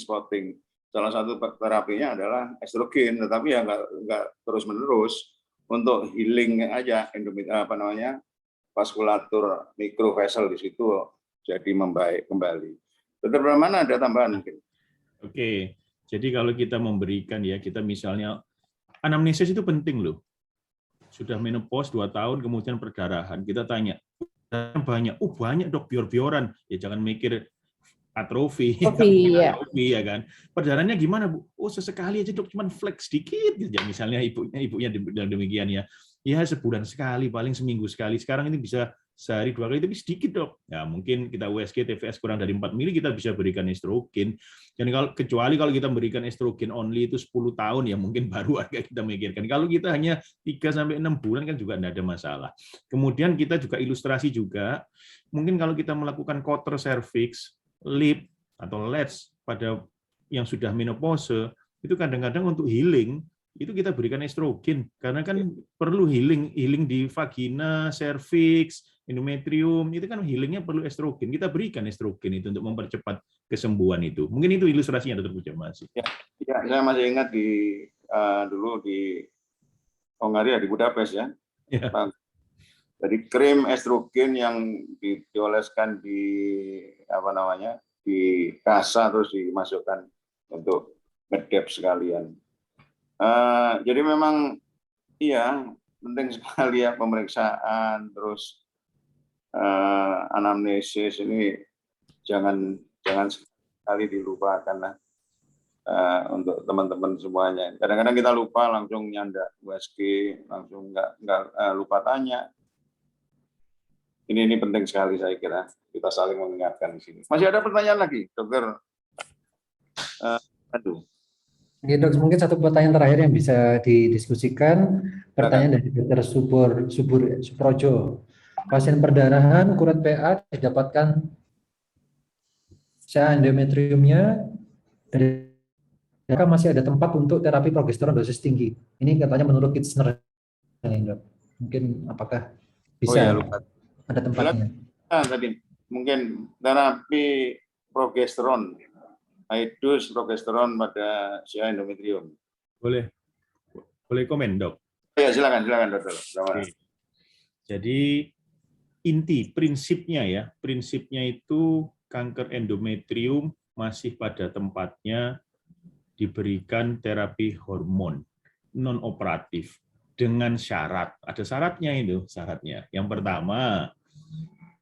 Salah satu terapinya adalah estrogen, tetapi ya nggak terus-menerus untuk healing aja vaskulatur mikrovessel di situ jadi membaik kembali. Dokter Brahmana ada tambahan mungkin? Oke, jadi kalau kita memberikan ya, kita misalnya anamnesis itu penting loh. Sudah menopause 2 tahun, kemudian perdarahan. Kita tanya, banyak dok, bior-bioran. Ya jangan mikir atrofi, ya kan. Perdarahannya gimana Bu? Oh sesekali aja dok, cuman flex sedikit. Ya, misalnya ibunya bilang demikian ya. Ya sebulan sekali, paling seminggu sekali. Sekarang ini bisa sehari 2 kali, tapi sedikit dok. Ya mungkin kita USG, TVS kurang dari 4 mili, kita bisa berikan estrogen. Dan kecuali kalau kita memberikan estrogen only itu 10 tahun, ya mungkin baru agak kita mikirkan. Kalau kita hanya 3-6 bulan kan juga tidak ada masalah. Kemudian kita juga ilustrasi juga, mungkin kalau kita melakukan quarter cervix, lip, atau LEDS pada yang sudah menopause, itu kadang-kadang untuk healing, itu kita berikan estrogen karena kan perlu healing di vagina, cervix, endometrium, itu kan healingnya perlu estrogen. Kita berikan estrogen itu untuk mempercepat kesembuhan itu. Mungkin itu ilustrasinya Dr. Puja masih. Ya, saya masih ingat dulu di Hongaria di Budapest ya. Ya. Jadi krim estrogen yang dioleskan di di kasa terus dimasukkan untuk ngedep sekalian. Jadi memang iya penting sekali ya pemeriksaan terus anamnesis ini jangan jangan sekali dilupakan lah untuk teman-teman semuanya. Kadang-kadang kita lupa langsung nyanda USG, langsung nggak lupa tanya. Ini penting sekali saya kira kita saling mengingatkan di sini. Masih ada pertanyaan lagi, Dokter? Ya, Dok, mungkin satu pertanyaan terakhir yang bisa didiskusikan. Pertanyaan dari Dr. Suprojo. Pasien perdarahan kurat PA didapatkan CA endometriumnya dari masih ada tempat untuk terapi progesteron dosis tinggi. Ini katanya menurut Kitchener, Dok. Mungkin apakah bisa ada tempatnya? Tadi mungkin terapi progesteron, high dose progesteron pada CA endometrium. Boleh komen, Dok? Ya, silakan Dokter. Oke. Jadi prinsipnya itu kanker endometrium masih pada tempatnya diberikan terapi hormon non operatif dengan syarat. Ada syaratnya itu, syaratnya. Yang pertama,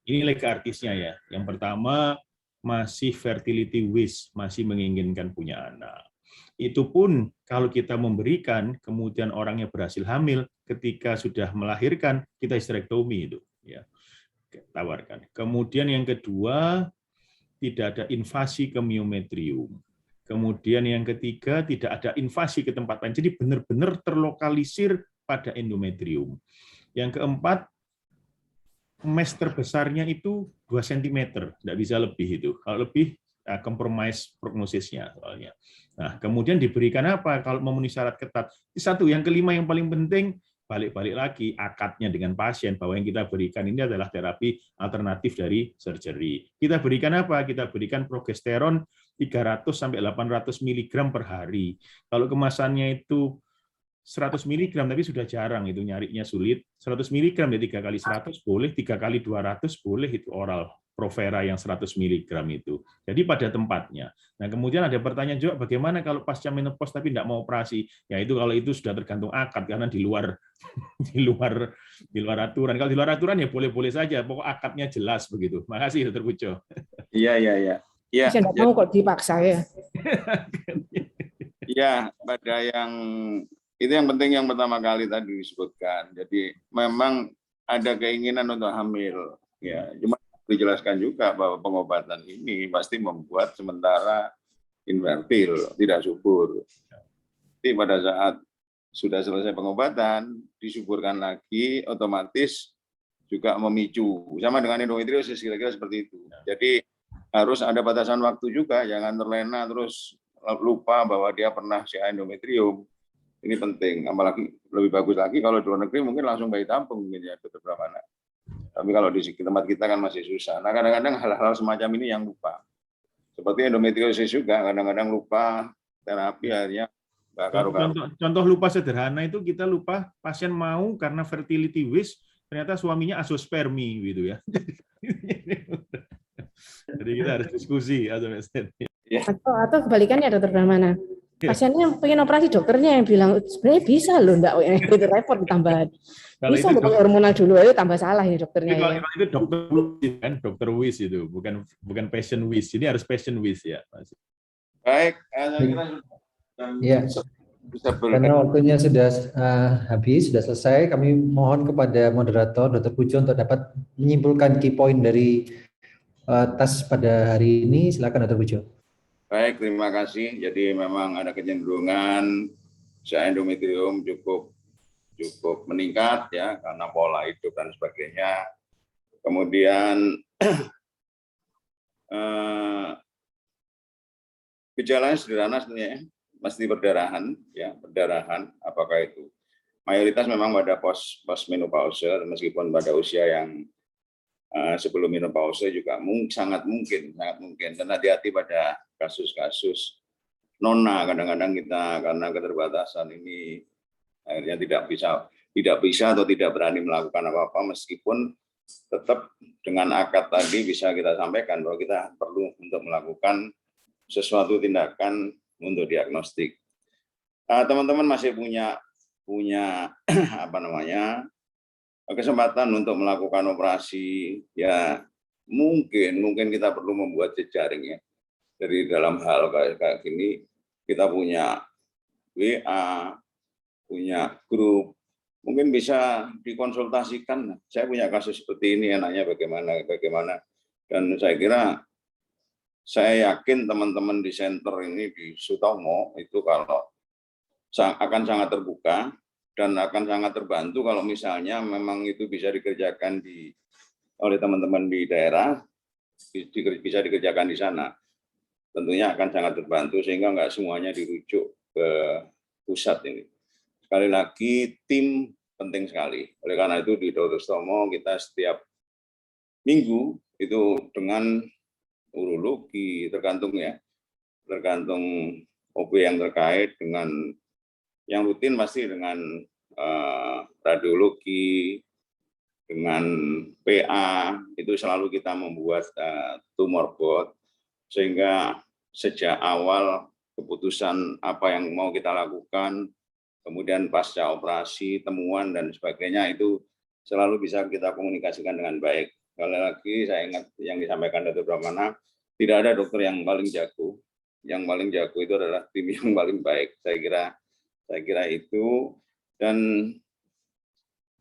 ini lega artisnya ya. Yang pertama masih fertility wish, masih menginginkan punya anak. Itu pun kalau kita memberikan, kemudian orangnya berhasil hamil, ketika sudah melahirkan, kita histerektomi itu. Ya, tawarkan. Kemudian yang kedua, tidak ada invasi ke miometrium. Kemudian yang ketiga, tidak ada invasi ke tempat lain. Jadi benar-benar terlokalisir pada endometrium. Yang keempat, mes terbesarnya itu 2 cm, tidak bisa lebih itu. Kalau lebih, kompromis prognosisnya soalnya. Nah, kemudian diberikan apa kalau memenuhi syarat ketat? Satu, yang kelima yang paling penting, balik-balik lagi akadnya dengan pasien bahwa yang kita berikan ini adalah terapi alternatif dari surgery. Kita berikan apa? Kita berikan progesteron 300 sampai 800 mg per hari. Kalau kemasannya itu 100 mg, tapi sudah jarang itu nyarinya sulit. 100 mg ya 3 kali 100 boleh, 3 kali 200 boleh itu oral Provera yang 100 mg itu. Jadi pada tempatnya. Nah, kemudian ada pertanyaan juga bagaimana kalau pasca menopause tapi tidak mau operasi? Ya itu kalau itu sudah tergantung akad karena di luar aturan. Kalau di luar aturan ya boleh-boleh saja, pokok akadnya jelas begitu. Makasih Dr. Pujo. Iya. Saya tidak mau kok dipaksa ya. Iya, pada yang itu yang penting yang pertama kali tadi disebutkan. Jadi memang ada keinginan untuk hamil. Ya, cuma dijelaskan juga bahwa pengobatan ini pasti membuat sementara infertil, tidak subur. Jadi pada saat sudah selesai pengobatan, disuburkan lagi, otomatis juga memicu. Sama dengan endometriosis, kira-kira seperti itu. Jadi harus ada batasan waktu juga, jangan terlena terus lupa bahwa dia pernah CA endometrium. Ini penting, apalagi lebih bagus lagi kalau di luar negeri mungkin langsung bayi tampung mungkin ya, Dr. Pramana. Tapi kalau di tempat kita kan masih susah. Nah, kadang-kadang hal-hal semacam ini yang lupa. Seperti endometriosis juga, kadang-kadang lupa terapi akhirnya Contoh lupa sederhana itu kita lupa pasien mau karena fertility wish, ternyata suaminya azoospermi gitu ya. Jadi kita harus diskusi atau kebalikannya Dokter Pramana. Pasiennya pengen operasi, dokternya yang bilang sebenarnya bisa loh, enggak itu repot ditambahin. Bisa pakai hormonal dulu, ayo tambah salah ini dokternya. Kalau itu dokter wish itu, bukan passion wish. Ini harus passion wish ya. Baik, ya. Karena waktunya sudah habis, sudah selesai, kami mohon kepada moderator Dr. Pujo untuk dapat menyimpulkan key point dari tes pada hari ini. Silakan Dr. Pujo. Baik, terima kasih. Jadi memang ada kecenderungan CA endometrium cukup meningkat ya karena pola hidup dan sebagainya. Kemudian gejalanya sederhana sebenarnya, mesti perdarahan ya, perdarahan. Apakah itu mayoritas memang pada post menopause, meskipun pada usia yang sebelum menopause juga sangat mungkin. Dan hati-hati pada kasus-kasus nona, kadang-kadang kita karena keterbatasan ini akhirnya tidak bisa atau tidak berani melakukan apa-apa, meskipun tetap dengan akad tadi bisa kita sampaikan bahwa kita perlu untuk melakukan sesuatu tindakan untuk diagnostik. Teman-teman masih punya kesempatan untuk melakukan operasi ya, mungkin kita perlu membuat jejaring ya. dari dalam hal kayak gini, kita punya WA, punya grup, mungkin bisa dikonsultasikan. Saya punya kasus seperti ini, enaknya bagaimana. Dan saya yakin teman-teman di center ini di Sutomo itu kalau akan sangat terbuka dan akan sangat terbantu kalau misalnya memang itu bisa dikerjakan oleh teman-teman di daerah, bisa dikerjakan di sana. Tentunya akan sangat terbantu sehingga nggak semuanya dirujuk ke pusat ini. Sekali lagi, tim penting sekali. Oleh karena itu di Dr. Sutomo kita setiap minggu itu dengan urologi, tergantung OP yang terkait dengan yang rutin pasti dengan radiologi, dengan PA, itu selalu kita membuat tumor board, sehingga sejak awal keputusan apa yang mau kita lakukan, kemudian pasca operasi, temuan, dan sebagainya, itu selalu bisa kita komunikasikan dengan baik. Sekali lagi, saya ingat yang disampaikan Dr. Brahmana, tidak ada dokter yang paling jago. Yang paling jago itu adalah tim yang paling baik. Saya kira itu. Dan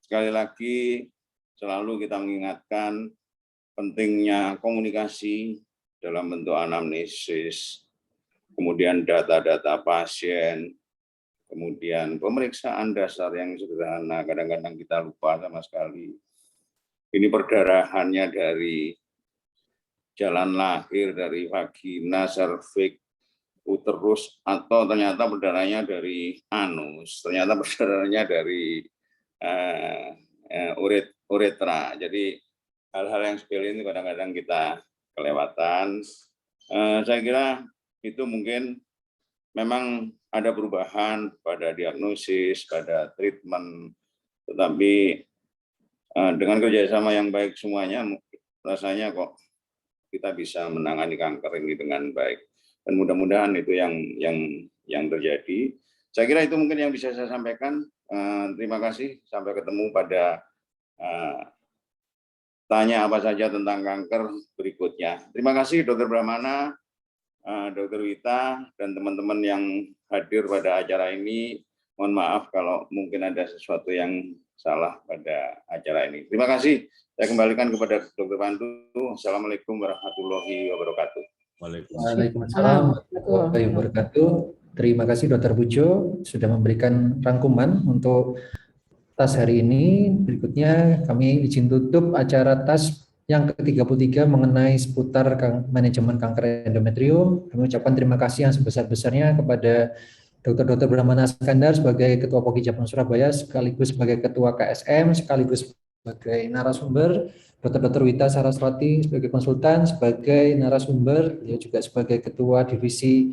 sekali lagi, selalu kita mengingatkan pentingnya komunikasi dalam bentuk anamnesis, kemudian data-data pasien, kemudian pemeriksaan dasar yang sederhana. Kadang-kadang kita lupa sama sekali. Ini perdarahannya dari jalan lahir, dari vagina, serviks, uterus, atau ternyata perdarahannya dari anus, ternyata perdarahannya dari uretra. Jadi hal-hal yang sepele ini kadang-kadang kita kelewatan. Saya kira itu mungkin memang ada perubahan pada diagnosis, pada treatment, tetapi dengan kerjasama yang baik semuanya, rasanya kok kita bisa menangani kanker ini dengan baik. Dan mudah-mudahan itu yang terjadi. Saya kira itu mungkin yang bisa saya sampaikan. Terima kasih. Sampai ketemu pada tanya apa saja tentang kanker berikutnya. Terima kasih Dr. Brahmana, Dr. Wita, dan teman-teman yang hadir pada acara ini. Mohon maaf kalau mungkin ada sesuatu yang salah pada acara ini. Terima kasih. Saya kembalikan kepada Dr. Pandu. Assalamualaikum warahmatullahi wabarakatuh. Waalaikumsalam warahmatullahi wabarakatuh. Terima kasih Dr. Pujo sudah memberikan rangkuman untuk TAS hari ini. Berikutnya kami izin tutup acara TAS yang ke-33 mengenai seputar manajemen kanker endometrium. Kami ucapkan terima kasih yang sebesar-besarnya kepada Dr. Brahmana Iskandar sebagai Ketua POGI Cabang Surabaya, sekaligus sebagai Ketua KSM, sekaligus sebagai narasumber, Dr. Wita Saraswati sebagai konsultan, sebagai narasumber, dia juga sebagai Ketua Divisi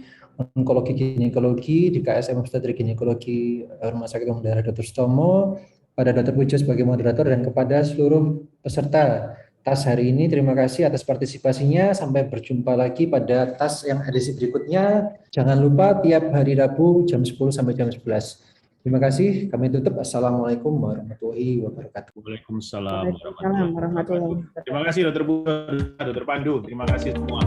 Onkologi Ginekologi di KSM Obstetrik Ginekologi Rumah Sakit Umum Daerah Dr. Sutomo, pada Dr. Pujo sebagai moderator, dan kepada seluruh peserta TAS hari ini. Terima kasih atas partisipasinya. Sampai berjumpa lagi pada TAS yang edisi berikutnya. Jangan lupa tiap hari Rabu jam 10 sampai jam 11. Terima kasih. Kami tutup. Assalamualaikum warahmatullahi wabarakatuh. Waalaikumsalam warahmatullahi wabarakatuh. Terima kasih Dr. Pujo, Dr. Pandu. Terima kasih semua.